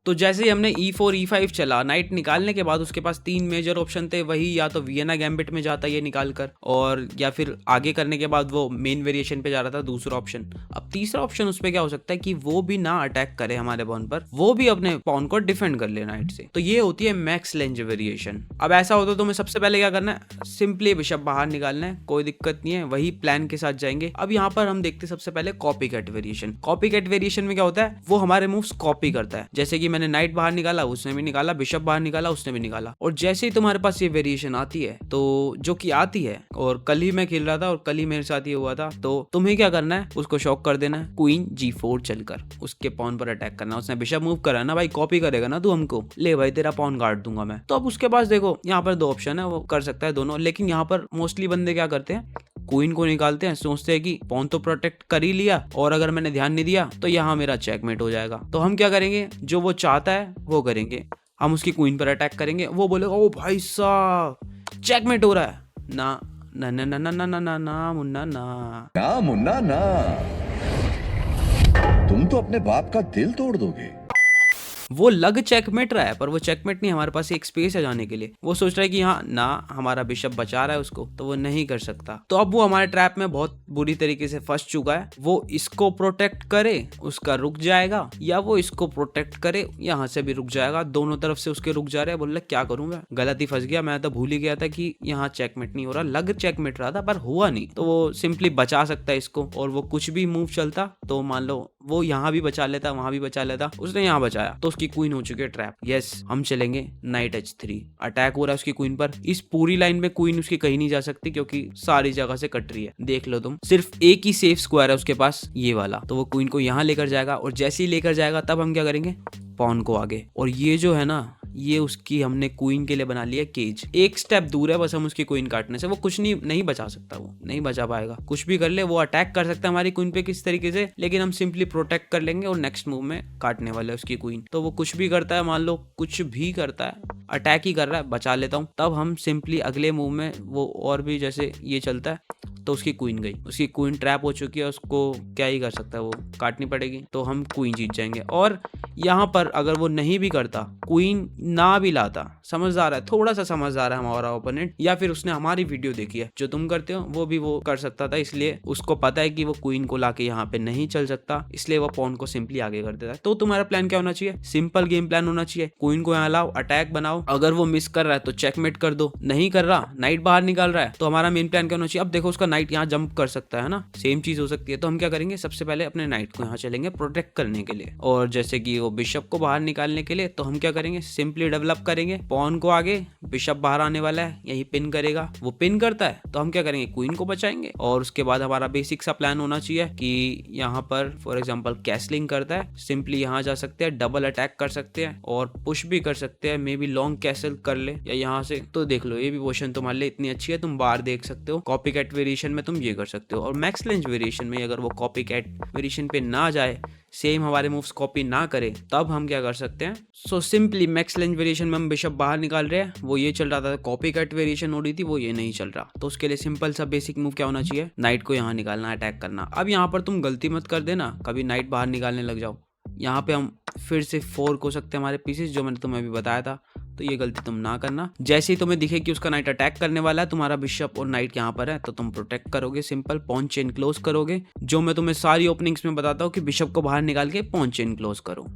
तो जैसे ही हमने E4 E5 चला, नाइट निकालने के बाद उसके पास 3 मेजर ऑप्शन थे। वही या तो वियना गैम्बिट में जाता ये निकाल कर, और या फिर आगे करने के बाद वो मेन वेरिएशन पे जा रहा था दूसरा ऑप्शन। अब तीसरा ऑप्शन उस पे क्या हो सकता है कि वो भी ना अटैक करे हमारे पॉन पर, वो भी अपने पॉन को डिफेंड कर ले नाइट से। तो ये होती है मैक्स लेंज वेरिएशन। अब ऐसा होता तो हमें सबसे पहले क्या करना है, सिंपली बिशप बाहर निकालना है, कोई दिक्कत नहीं है, वही प्लान के साथ जाएंगे। अब यहाँ पर हम देखते सबसे पहले copy cat variation. Copy cat variation में क्या होता है, वो हमारे मूव्स कॉपी करता है। जैसे कि मैंने नाइट बाहर निकाला, उसने भी निकाला, बिशप बाहर निकाला, उसने भी निकाला। और जैसे ही तुम्हारे पास ये वेरिएशन आती है, तो जो कि आती है, और कल ही मैं खेल रहा था और कल ही मेरे साथ ये हुआ था, तो तुम्हें क्या करना है, उसको शॉक कर देना है। क्वीन G4 चलकर उसके पॉन पर अटैक करना। उसने बिशप मूव करा ना भाई, कॉपी करेगा ना तू हमको, ले भाई तेरा पॉन काट दूंगा मैं। तो अब उसके पास देखो यहाँ पर 2 ऑप्शन है, वो कर सकता है दोनों। लेकिन यहाँ पर मोस्टली बंदे क्या करते हैं, क्वीन को निकालते हैं, सोचते हैं कि पॉन तो प्रोटेक्ट कर ही लिया और अगर मैंने ध्यान नहीं दिया तो यहाँ मेरा चेकमेट हो जाएगा। तो हम क्या करेंगे, जो वो चाहता है वो करेंगे। हम उसकी क्वीन पर अटैक करेंगे, वो बोलेगा ओ भाई साहब चेकमेट हो रहा है ना, ना ना ना ना ना ना ना ना मुन्ना ना, ना मुन्ना ना, तुम तो अपने बाप का दिल तोड़ दोगे। वो लग चेकमेट रहा है पर वो चेकमेट नहीं, हमारे पास एक स्पेस है जाने के लिए। वो सोच रहा है कि हाँ ना हमारा बिशप बचा रहा है उसको, तो वो नहीं कर सकता। तो अब वो हमारे ट्रैप में बहुत बुरी तरीके से फंस चुका है। वो इसको प्रोटेक्ट करे, उसका रुक जाएगा, या वो इसको प्रोटेक्ट करे, यहाँ से भी रुक जाएगा। दोनों तरफ से उसके रुक जा रहे हैं। बोल रहा क्या करूं मैं, गलत ही फंस गया। मैं तो भूल ही गया था कि यहाँ चेकमेट नहीं हो रहा, लग चेकमेट रहा था पर हुआ नहीं। तो वो सिंपली बचा सकता है इसको, और वो कुछ भी मूव चलता तो मान लो वो यहाँ भी बचा लेता, वहां भी बचा लेता। उसने यहाँ बचाया तो उसकी क्वीन हो चुकी है ट्रैप। यस, हम चलेंगे नाइट H3। अटैक हो रहा है उसकी क्वीन पर। इस पूरी लाइन में क्वीन उसकी कहीं नहीं जा सकती क्योंकि सारी जगह से कट रही है। देख लो तुम, सिर्फ एक ही सेफ स्क्वायर है उसके पास, ये वाला। तो वो क्वीन को यहाँ लेकर जाएगा, और जैसे ही लेकर जाएगा तब हम क्या करेंगे, पॉन को आगे। और ये जो है ना ये उसकी हमने क्वीन के लिए बना लिया केज। एक स्टेप दूर है बस हम उसकी क्वीन काटने से, वो कुछ नहीं बचा सकता, वो नहीं बचा पाएगा। कुछ भी कर ले वो अटैक कर सकता है हमारी क्वीन पे किस तरीके से, लेकिन हम सिंपली प्रोटेक्ट कर लेंगे और नेक्स्ट मूव में काटने वाले हैं उसकी क्वीन। तो वो कुछ भी करता है, मान लो कुछ भी करता है, अटैक ही कर रहा है, बचा लेता हूँ, तब हम सिंपली अगले मूव में वो और भी जैसे ये चलता है तो उसकी क्वीन गई, उसकी क्वीन ट्रैप हो चुकी है, उसको क्या ही कर सकता है, वो काटनी पड़ेगी, तो हम क्वीन जीत जाएंगे। और यहाँ पर अगर वो नहीं भी करता, क्वीन ना भी लाता, समझदार है, थोड़ा सा समझदार है हमारा ओपोनेंट, या फिर उसने हमारी वीडियो देखी है, जो तुम करते हो वो भी वो कर सकता था, इसलिए उसको पता है कि वो क्वीन को लाके यहाँ पे नहीं चल सकता, इसलिए वो पॉन को सिंपली आगे कर देता है। तो तुम्हारा प्लान क्या होना चाहिए, सिंपल गेम प्लान होना चाहिए, क्वीन को यहाँ लाओ, अटैक बनाओ, अगर वो मिस कर रहा है तो चेकमेट कर दो, नहीं कर रहा, नाइट बाहर निकाल रहा है, तो हमारा मेन प्लान क्या होना चाहिए। अब देखो उसका नाइट यहाँ जंप कर सकता है ना, सेम चीज हो सकती है, तो हम क्या करेंगे, सबसे पहले अपने नाइट को यहाँ चलेंगे प्रोटेक्ट करने के लिए, और जैसे कि वो बिशप को बाहर निकालने के लिए, तो हम क्या करेंगे, सिंपली डेवलप करेंगे पॉन को आगे, बिशप बाहर आने वाला है, यही पिन करेगा, वो पिन करता है तो हम क्या करेंगे, क्वीन को बचाएंगे। और उसके बाद हमारा बेसिक सा प्लान होना चाहिए कि यहाँ पर फॉर एग्जांपल कैसलिंग करता है, सिंपली यहाँ जा सकते हैं, डबल अटैक कर सकते हैं और पुश भी कर सकते हैं, मे बी लॉन्ग कैसल कर ले या यहाँ से, तो देख लो ये भी पोजीशन तुम्हारे लिए इतनी अच्छी है, तुम बाहर देख सकते हो। कॉपी कैट वेरिएशन में तुम ये कर सकते हो, और मैक्स लेंज वेरिएशन में अगर वो कॉपी कैट वेरिएशन पे ना जाए, सेम हमारे मूव्स कॉपी ना करे, तब हम क्या कर सकते हैं। So simply max length variation में हम बिशप बाहर निकाल रहे हैं, वो ये चल रहा था, कॉपी कट वेरिएशन हो रही थी, वो ये नहीं चल रहा, तो उसके लिए सिंपल सा बेसिक मूव क्या होना चाहिए, नाइट को यहाँ निकालना, अटैक करना। अब यहाँ पर तुम गलती मत कर देना, कभी नाइट बाहर निकालने लग जाओ, यहाँ पे हम फिर से फोर्क हो सकते हैं हमारे पीसेस, जो मैंने तुम्हें अभी बताया था, तो ये गलती तुम ना करना। जैसे ही तुम्हें दिखे कि उसका नाइट अटैक करने वाला है, तुम्हारा बिशप और नाइट यहाँ पर है, तो तुम प्रोटेक्ट करोगे, सिंपल पॉन चेन क्लोज करोगे, जो मैं तुम्हें सारी ओपनिंग्स में बताता हूँ कि बिशप को बाहर निकाल के पॉन चेन क्लोज करो।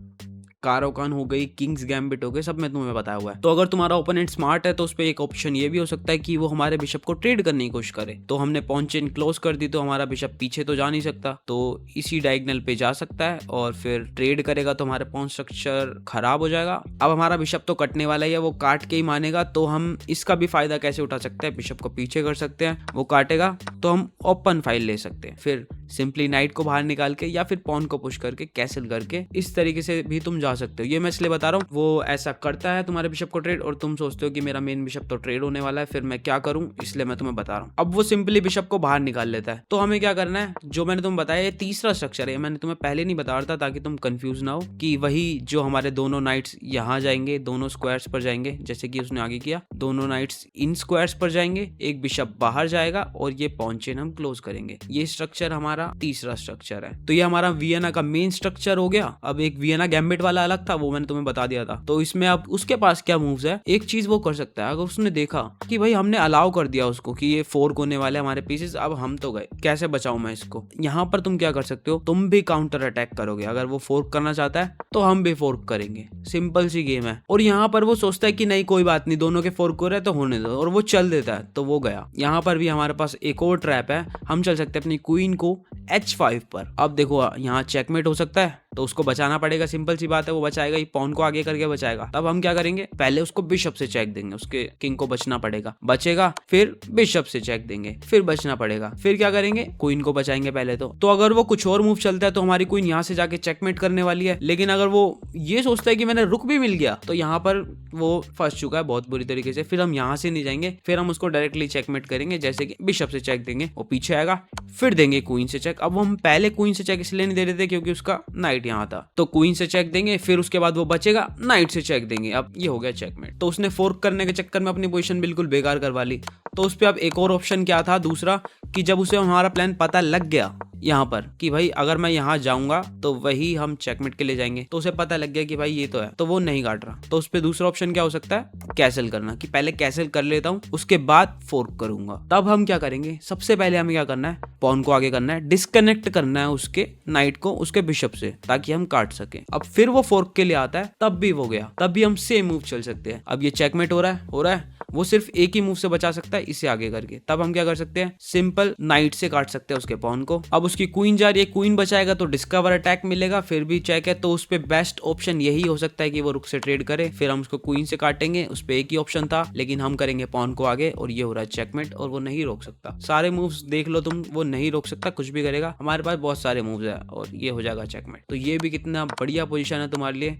कारोकान हो गई, किंग्स गैम्बिट हो गए, सब में तुम्हें बताया हुआ है। तो अगर तुम्हारा ओपोनेंट स्मार्ट है तो उस पर एक ऑप्शन ये भी हो सकता है कि वो हमारे बिशप को ट्रेड करने की कोशिश करे, तो हमने पॉन चेन क्लोज कर दी, तो हमारा बिशप पीछे तो जा नहीं सकता, तो इसी डायगोनल पे जा सकता है और फिर ट्रेड करेगा, तो हमारे पॉन स्ट्रक्चर खराब हो जाएगा। अब हमारा बिशप तो कटने वाला ही है, वो काट के ही मानेगा, तो हम इसका भी फायदा कैसे उठा सकते हैं, बिशप को पीछे कर सकते हैं, वो काटेगा तो हम ओपन फाइल ले सकते हैं, फिर सिंपली नाइट को बाहर निकाल के या फिर पॉन को पुश करके कैसल करके, इस तरीके से भी तुम जा सकते हो। ये मैं इसलिए बता रहा हूँ, वो ऐसा करता है तुम्हारे बिशप को ट्रेड, और तुम सोचते हो कि मेरा मेन बिशप तो ट्रेड होने वाला है, फिर मैं क्या करूं, इसलिए मैं तुम्हें बता रहा हूँ। अब वो सिंपली बिशप को बाहर निकाल लेता है, तो हमें क्या करना है, जो मैंने तुम्हें बताया, ये तीसरा स्ट्रक्चर है, मैंने तुम्हें पहले नहीं बता रहा था ताकि तुम कंफ्यूज ना हो, कि वही जो हमारे दोनों नाइट्स यहाँ जाएंगे, दोनों स्क्वायर्स पर जाएंगे, जैसे कि उसने आगे किया, दोनों नाइट्स इन स्क्वायर्स पर जाएंगे, एक बिशप बाहर जाएगा और ये पॉन चेन हम क्लोज करेंगे। ये स्ट्रक्चर हमारा तीसरा स्ट्रक्चर है। तो ये हमारा वियना का मेन स्ट्रक्चर हो गया। अब एक वियना गैम्बिट वाला अलग था, वो मैंने तुम्हें बता दिया था। तो इसमें अब उसके पास क्या मूव्स है, एक चीज वो कर सकता है, अगर उसने देखा कि भाई हमने अलाउ कर दिया उसको कि ये फोर्क होने वाले हमारे पीसेस, अब हम तो गए, कैसे बचाऊं मैं इसको, यहाँ पर तुम क्या कर सकते हो, तुम भी काउंटर अटैक करोगे। अगर वो फोर्क करना चाहता है तो हम भी फोर्क करेंगे, सिंपल सी गेम है। और यहाँ पर वो सोचता है कि नहीं कोई बात नहीं, दोनों के फोर्क हो रहे हैं तो होने दो, और वो चल देता है, तो वो गया। यहाँ पर भी हमारे पास एक और ट्रैप है, हम चल सकते हैं अपनी क्वीन को H5 पर। अब देखो यहाँ चेकमेट हो सकता है, तो उसको बचाना पड़ेगा, सिंपल सी बात है, वो बचाएगा ही, पॉन को आगे करके बचाएगा। तब हम क्या करेंगे, पहले उसको बिशप से चेक देंगे, उसके किंग को बचना पड़ेगा, बचेगा, फिर बिशप से चेक देंगे, फिर बचना पड़ेगा, फिर क्या करेंगे, क्वीन को बचाएंगे पहले तो अगर वो कुछ और मूव चलता है तो हमारी क्वीन यहाँ से जाके चेकमेट करने वाली है। लेकिन अगर वो ये सोचता है कि मैंने रुक भी मिल गया, तो यहाँ पर वो फंस चुका है बहुत बुरी तरीके से। फिर हम यहाँ से नहीं जाएंगे, फिर हम उसको डायरेक्टली चेकमेट करेंगे, जैसे कि बिशप से चेक देंगे, वो पीछे आएगा, फिर देंगे क्वीन से चेक। अब हम पहले क्वीन से चेक इसलिए नहीं दे रहे थे क्योंकि उसका नाइट यहाँ था, तो क्वीन से चेक देंगे, फिर उसके बाद वो बचेगा, नाइट से चेक देंगे। अब ये हो गया चेकमेट। तो उसने फोर्क करने के चक्कर में अपनी पोजीशन बिल्कुल बेकार करवा ली। तो उस पे अब एक और ऑप्शन क्या था दूसरा, कि जब उसे हमारा प्लान पता लग गया यहाँ पर कि भाई अगर मैं यहाँ जाऊंगा तो वही हम चेकमेट के लिए जाएंगे, तो उसे पता लग गया कि भाई ये तो है, तो वो नहीं काट रहा। तो उस पे दूसरा ऑप्शन क्या हो सकता है, कैसल करना, कि पहले कैसल कर लेता हूँ, उसके बाद फोर्क करूंगा। तब हम क्या करेंगे, सबसे पहले हमें क्या करना है, पॉन को आगे करना है, डिस्कनेक्ट करना है उसके नाइट को उसके बिशप से, ताकि हम काट सके। अब फिर वो फोर्क के लिए आता है, तब भी वो गया, तब भी हम सेम मूव चल सकते हैं। अब ये चेकमेट हो रहा है, वो सिर्फ एक ही मूव से बचा सकता है, इसे आगे करके। तब हम क्या कर सकते हैं, सिंपल नाइट से काट सकते हैं उसके पॉन को। अब उसकी क्वीन जा रही है, क्वीन बचाएगा तो डिस्कवर अटैक मिलेगा, फिर भी चेक है, तो उस पे बेस्ट ऑप्शन यही हो सकता है कि वो रुक से ट्रेड करे, फिर हम उसको क्वीन से काटेंगे। उस पे एक ही ऑप्शन था, लेकिन हम करेंगे पॉन को आगे, और ये हो रहा है चेकमेट, और वो नहीं रोक सकता। सारे मूव्स देख लो तुम, वो नहीं रोक सकता, कुछ भी करेगा। हमारे पास बहुत सारे मूव्स है और ये हो जाएगा चेकमेट। तो ये भी कितना बढ़िया पोजीशन है तुम्हारे लिए।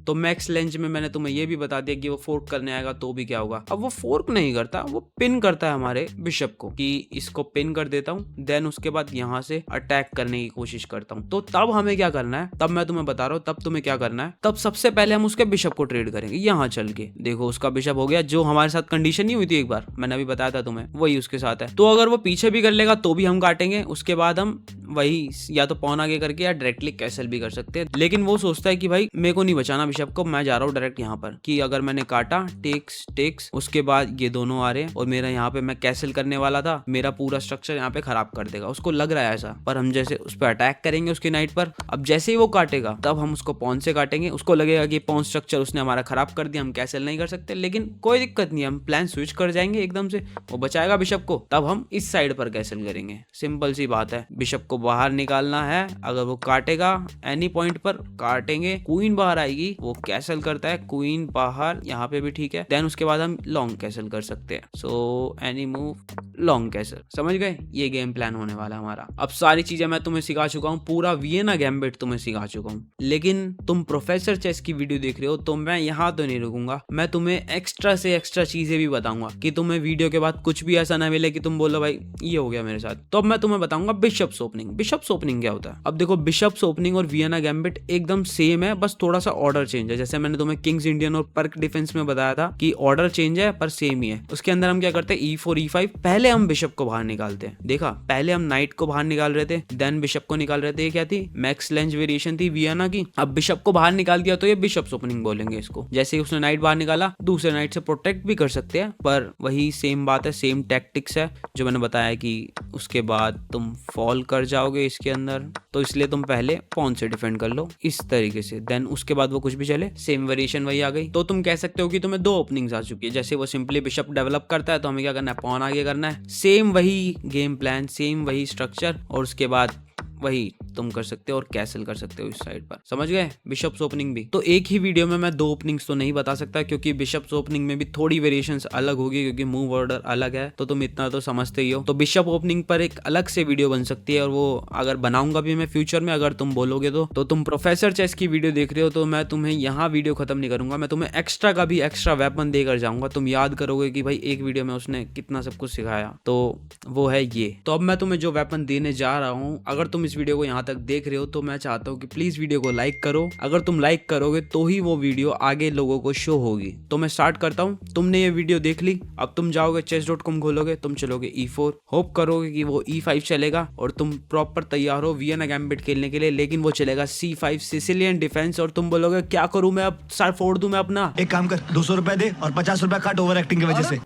तो मैक्स लेंज में मैंने तुम्हें ये भी बता दिया कि वो फोर्क करने आएगा तो भी क्या होगा। अब वो फोर्क नहीं करता, वो पिन करता है हमारे बिशप को कि इसको पिन कर देता हूँ, देन उसके बाद यहाँ से अटैक करने की कोशिश करता हूँ। तो तब हमें क्या करना है, तब मैं तुम्हें बता रहा हूँ, तब तुम्हें क्या करना है। तब सबसे पहले हम उसके बिशप को ट्रेड करेंगे। यहाँ चल के देखो उसका बिशप हो गया, जो हमारे साथ कंडीशन नहीं हुई थी एक बार, मैंने अभी बताया था तुम्हें, वही उसके साथ है। तो अगर वो पीछे भी कर लेगा तो भी हम काटेंगे। उसके बाद हम वही या तो पॉन आगे करके या डायरेक्टली कैसल भी कर सकते हैं। लेकिन वो सोचता है कि भाई मेरे को नहीं बचाना बिशप को, मैं जा रहा हूँ डायरेक्ट यहाँ पर, कि अगर मैंने काटा टेक्स टेक्स, उसके बाद ये दोनों आ रहे हैं और मेरा यहाँ पे मैं कैसल करने वाला था, मेरा पूरा स्ट्रक्चर यहाँ पे खराब कर देगा। उसको लग रहा है ऐसा, पर हम जैसे उस पर अटैक करेंगे उसके नाइट पर, अब जैसे ही वो काटेगा तब हम उसको पॉन से काटेंगे। उसको लगेगा कि पॉन स्ट्रक्चर उसने हमारा खराब कर दिया, हम कैसल नहीं कर सकते, लेकिन कोई दिक्कत नहीं, हम प्लान स्विच कर जाएंगे एकदम से। वो बचाएगा बिशप को, तब हम इस साइड पर कैसल करेंगे। सिंपल सी बात है, बिशप को बाहर निकालना है। अगर वो काटेगा एनी पॉइंट पर काटेंगे, क्वीन बाहर आएगी, वो कैसल करता है, क्वीन बाहर, यहाँ पे भी ठीक है। देन उसके बाद हम लॉन्ग कैसल कर सकते हैं। So any move long castle, समझ गए? ये गेम प्लान होने वाला है हमारा। अब सारी चीजें मैं तुम्हें सिखा चुका हूँ, पूरा वियना गैम्बिट तुम्हें सिखा चुका हूँ, लेकिन तुम प्रोफेसर चेस की वीडियो देख रहे हो तो मैं यहाँ तो नहीं रुकूंगा। मैं तुम्हें एक्स्ट्रा से एक्स्ट्रा चीजें भी बताऊंगा कि तुम्हें वीडियो के बाद कुछ भी ऐसा ना मिले कि तुम बोलो भाई ये हो गया मेरे साथ। तो अब मैं तुम्हें बताऊंगा बिशप्स ओपनिंग। बिशप्स ओपनिंग क्या होता है? अब देखो बिशप्स ओपनिंग और वियना गैम्बिट एकदम सेम है, बस थोड़ा सा ऑर्डर चेंज है। जैसे मैंने तुम्हें किंग्स इंडियन और पर्क डिफेंस में बताया था कि ऑर्डर चेंज है पर सेम ही है। उसके अंदर हम क्या करते हैं, E4 E5, पहले हम बिशप को बाहर निकालते हैं। देखा, पहले हम नाइट को बाहर निकाल रहे थे, देन बिशप को निकाल रहे थे। ये क्या थी? मैक्स लेंज वेरिएशन थी वियना की। अब बिशप को बाहर निकाल दिया तो ये बिशप्स ओपनिंग बोलेंगे इसको। जैसे ही उसने नाइट बाहर निकाला, दूसरे नाइट से प्रोटेक्ट भी कर सकते हैं, पर वही सेम बात है, सेम टैक्टिक्स है जो मैंने बताया कि उसके बाद तुम फॉल कर जाओगे इसके अंदर, तो इसलिए तुम पहले पॉन से डिफेंड कर लो इस तरीके से, देन उसके बाद वो कुछ भी चले, सेम वेरिएशन वही आ गई। तो तुम कह सकते हो कि तुम्हें दो ओपनिंग्स आ चुकी है। जैसे वो सिंपली बिशप डेवलप करता है तो हमें क्या करना है, पॉन आगे करना है। सेम वही गेम प्लान, सेम वही स्ट्रक्चर, और उसके बाद वही तुम कर सकते हो और कैसल कर सकते हो इस साइड पर। समझ गए? बिशप्स ओपनिंग भी। तो एक ही वीडियो में मैं दो ओपनिंग्स तो नहीं बता सकता, क्योंकि बिशप्स ओपनिंग में भी थोड़ी वेरिएशंस अलग होगी, क्योंकि मूव ऑर्डर अलग है। तो तुम इतना तो समझते ही हो। तो बिशप ओपनिंग पर एक अलग से वीडियो बन सकती है, और वो अगर बनाऊंगा भी मैं फ्यूचर में, अगर तुम बोलोगे तो तुम प्रोफेसर चेस की वीडियो देख रहे हो तो मैं तुम्हें यहाँ वीडियो खत्म नहीं करूंगा, मैं तुम्हें एक्स्ट्रा का भी एक्स्ट्रा वेपन देकर जाऊंगा। तुम याद करोगे कि भाई एक वीडियो में उसने कितना सब कुछ सिखाया, तो वो है ये। तो अब मैं तुम्हें जो वेपन देने जा रहा हूँ, अगर तुम इस वीडियो को यहाँ तक देख रहे हो तो मैं चाहता हूँ कि प्लीज वीडियो को लाइक करो। अगर तुम लाइक करोगे तो ही वो वीडियो आगे लोगों को शो होगी। तो मैं स्टार्ट करता हूँ। तुमने ये वीडियो देख ली, अब तुम जाओगे chess.com खोलोगे, तुम चलोगे E4, होप करोगे कि वो E5 चलेगा और तुम प्रॉपर तैयार हो वियना गैम्बिट खेलने के लिए। लेकिन वो चलेगा C5 सिसिलियन डिफेंस, और तुम बोलोगे क्या करूं मैं, अब सर फोड़ दूं मैं अपना। एक काम कर, 200 रुपए दे और 50 रुपए काट ओवर एक्टिंग की वजह से।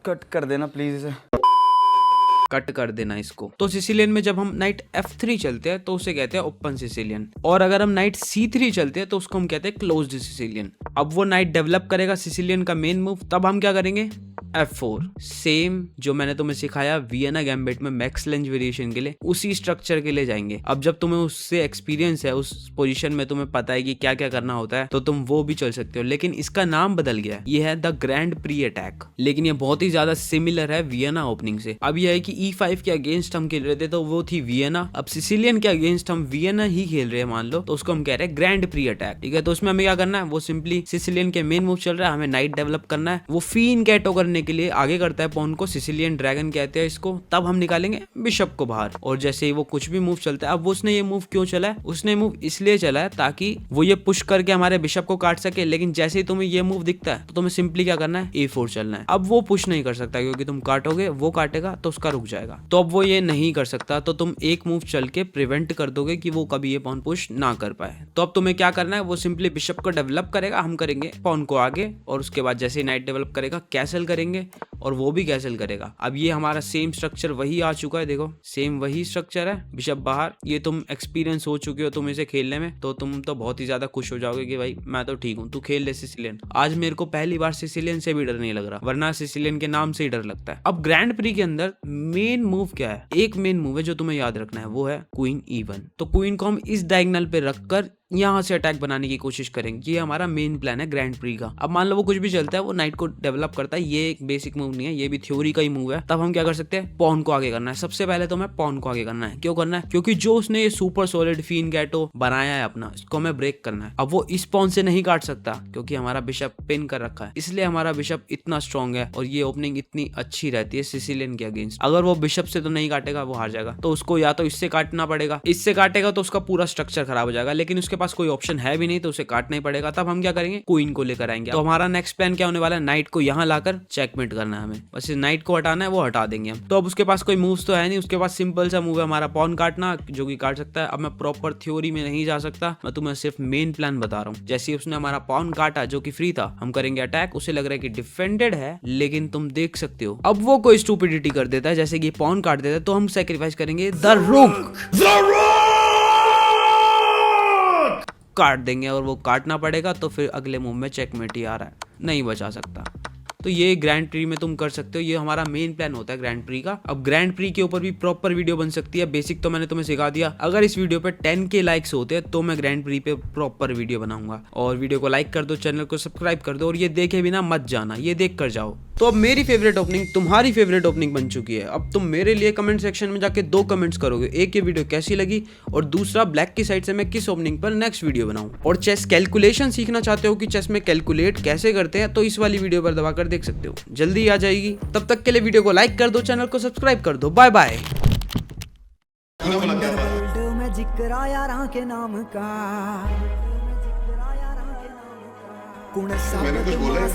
कट कर देना प्लीज इसे। कट कर देना इसको। तो सिसिलियन में जब हम नाइट F3 चलते हैं तो उसे कहते हैं ओपन सिसिलियन, और अगर हम नाइट C3 चलते हैं तो उसको हम कहते हैं क्लोज्ड सिसिलियन। अब वो नाइट डेवलप करेगा सिसिलियन का मेन मूव, तब हम क्या करेंगे, F4। सेम जो मैंने तुम्हें सिखाया वियना गैम्बिट में मैक्स लेंज वेरिएशन के लिए, उसी स्ट्रक्चर के लिए जाएंगे। अब जब तुम्हें उससे एक्सपीरियंस है, उस पोजीशन में तुम्हें पता है कि क्या क्या करना होता है, तो तुम वो भी चल सकते हो। लेकिन इसका नाम बदल गया है, ये है द ग्रैंड प्री अटैक, लेकिन ये बहुत ही ज्यादा सिमिलर है वियना ओपनिंग से। अब यह है कि E5 के अगेंस्ट हम खेल रहे थे तो वो थी वियना, अब सिसिलियन के अगेंस्ट हम वियना ही खेल रहे हैं मान लो, तो उसको हम कह रहे हैं ग्रैंड प्री अटैक। ठीक है, तो उसमें हमें क्या करना है, वो सिंपली सिसिलियन के मेन मूव चल रहा है, हमें नाइट डेवलप करना है। वो फीन कैटो करने के लिए आगे करता है पॉन को, सिसिलियन ड्रैगन कहते हैं इसको। तब हम निकालेंगे बिशप को बाहर, और जैसे ही वो कुछ भी मूव चलता है, अब उसने ये मूव क्यों चला है, उसने मूव इसलिए चला है ताकि वो ये पुश करके हमारे बिशप को काट सके। लेकिन जैसे ही तुम्हें ये मूव दिखता है तो तुम्हें सिंपली क्या करना है, A4 चलना है। अब वो पुश नहीं कर सकता, क्योंकि तुम काटोगे, वो काटेगा तो उसका रुक जाएगा, तो अब वो ये नहीं कर सकता। तो तुम एक मूव चल के प्रिवेंट कर दोगे कि वो कभी ये पॉन पुश ना कर पाए। तो अब तुम्हें क्या करना है, वो सिंपली बिशप को डेवलप करेगा, हम करेंगे पॉन को आगे, और उसके बाद जैसे ही नाइट डेवलप करेगा कैसल करेंगे, और वो भी कैसल करेगा। अब ये हमारा सेम स्ट्रक्चर वही आ चुका है, देखो सेम वही स्ट्रक्चर है, बिशप बाहर। ये तुम एक्सपीरियंस हो चुके हो तुम इसे खेलने में, तो तुम तो बहुत ही ज्यादा खुश हो जाओगे कि भाई मैं तो ठीक हूँ, तू खेल ले सिसिलियन। आज मेरे को पहली बार सिसिलियन से भी डर नहीं लग रहा, वरना सिसिलियन के नाम से ही डर लगता है। अब ग्रैंड प्री के अंदर मेन मूव क्या है, एक मेन मूव है जो तुम्हें याद रखना है, वो है क्वीन E1। तो क्वीन को हम इस डायगोनल पे रखकर यहाँ से अटैक बनाने की कोशिश करेंगे। ये हमारा मेन प्लान है ग्रैंड प्री का। अब मान लो वो कुछ भी चलता है, वो नाइट को डेवलप करता है, ये एक बेसिक मूव मूव नहीं है, ये भी थ्योरी का ही मूव है। तब हम क्या कर सकते हैं, पॉन को आगे करना है। सबसे पहले तो हमें पॉन को आगे करना है। क्यों करना है? क्योंकि जो उसने ये सुपर सॉलिड फिन गैटो बनाया है अपना, इसको हमें ब्रेक करना है। अब वो इस पॉन से नहीं काट सकता क्योंकि हमारा बिशप पिन कर रखा है, इसलिए हमारा बिशप इतना स्ट्रॉन्ग है और ये ओपनिंग इतनी अच्छी रहती है सिसिलियन के अगेंस्ट। अगर वो बिशप से तो नहीं काटेगा, वो हार जाएगा। तो उसको या तो इससे काटना पड़ेगा, इससे काटेगा तो उसका पूरा स्ट्रक्चर खराब हो जाएगा, लेकिन उसके पास कोई ऑप्शन है भी नहीं तो उसे काटना ही पड़ेगा। तब हम क्या करेंगे, क्वीन को लेकर आएंगे। तो हमारा नेक्स्ट प्लान क्या होने वाला है, नाइट को यहाँ लाकर चेकमेट करना है हमें। बस इस नाइट को हटाना है, वो हटा देंगे हम। तो अब उसके पास कोई मूव्स तो है नहीं, उसके पास सिंपल सा मूव है हमारा पॉन काटना, जो कि काट सकता है। अब मैं प्रॉपर थ्योरी में नहीं जा सकता, मैं तुम्हें सिर्फ मेन प्लान बता रहा हूँ। जैसे उसने हमारा पॉन काटा जो कि फ्री था, हम करेंगे अटैक। उसे लग रहा है कि डिफेंडेड है, लेकिन तुम देख सकते हो अब वो कोई स्टूपिडिटी कर देता है, जैसे कि पॉन काट देता है, तो हम सैक्रिफाइस करेंगे द रूक, काट देंगे और वो काटना पड़ेगा। तो फिर अगले मूव में चेकमेट ही आ रहा है, नहीं बचा सकता। तो ये ग्रैंड प्री में तुम कर सकते हो, ये हमारा मेन प्लान होता है ग्रैंड प्री का। अब ग्रैंड प्री के ऊपर भी प्रॉपर वीडियो बन सकती है। बेसिक तो मैंने तुम्हें सिखा दिया। अगर इस वीडियो पे 10K लाइक्स होते हैं तो मैं ग्रैंड प्री पे प्रॉपर वीडियो बनाऊंगा। और वीडियो को लाइक कर दो, चैनल को सब्सक्राइब कर दो, और ये देखे बिना मत जाना, ये देख कर जाओ। तो अब मेरी फेवरेट ओपनिंग तुम्हारी फेवरेट ओपनिंग बन चुकी है। अब तुम मेरे लिए कमेंट सेक्शन में जाके 2 कमेंट्स करोगे, एक ये वीडियो कैसी लगी और दूसरा ब्लैक की साइड से मैं किस ओपनिंग पर नेक्स्ट वीडियो बनाऊं। और चेस कैलकुलेशन सीखना चाहते हो कि चेस में कैलकुलेट कैसे करते हैं, तो इस वाली वीडियो पर दबाकर देख सकते हो, जल्दी आ जाएगी। तब तक के लिए वीडियो को लाइक कर दो, चैनल को सब्सक्राइब कर दो। Bye bye. में जिक्र यारां के नाम का मैंने कुछ बोला है?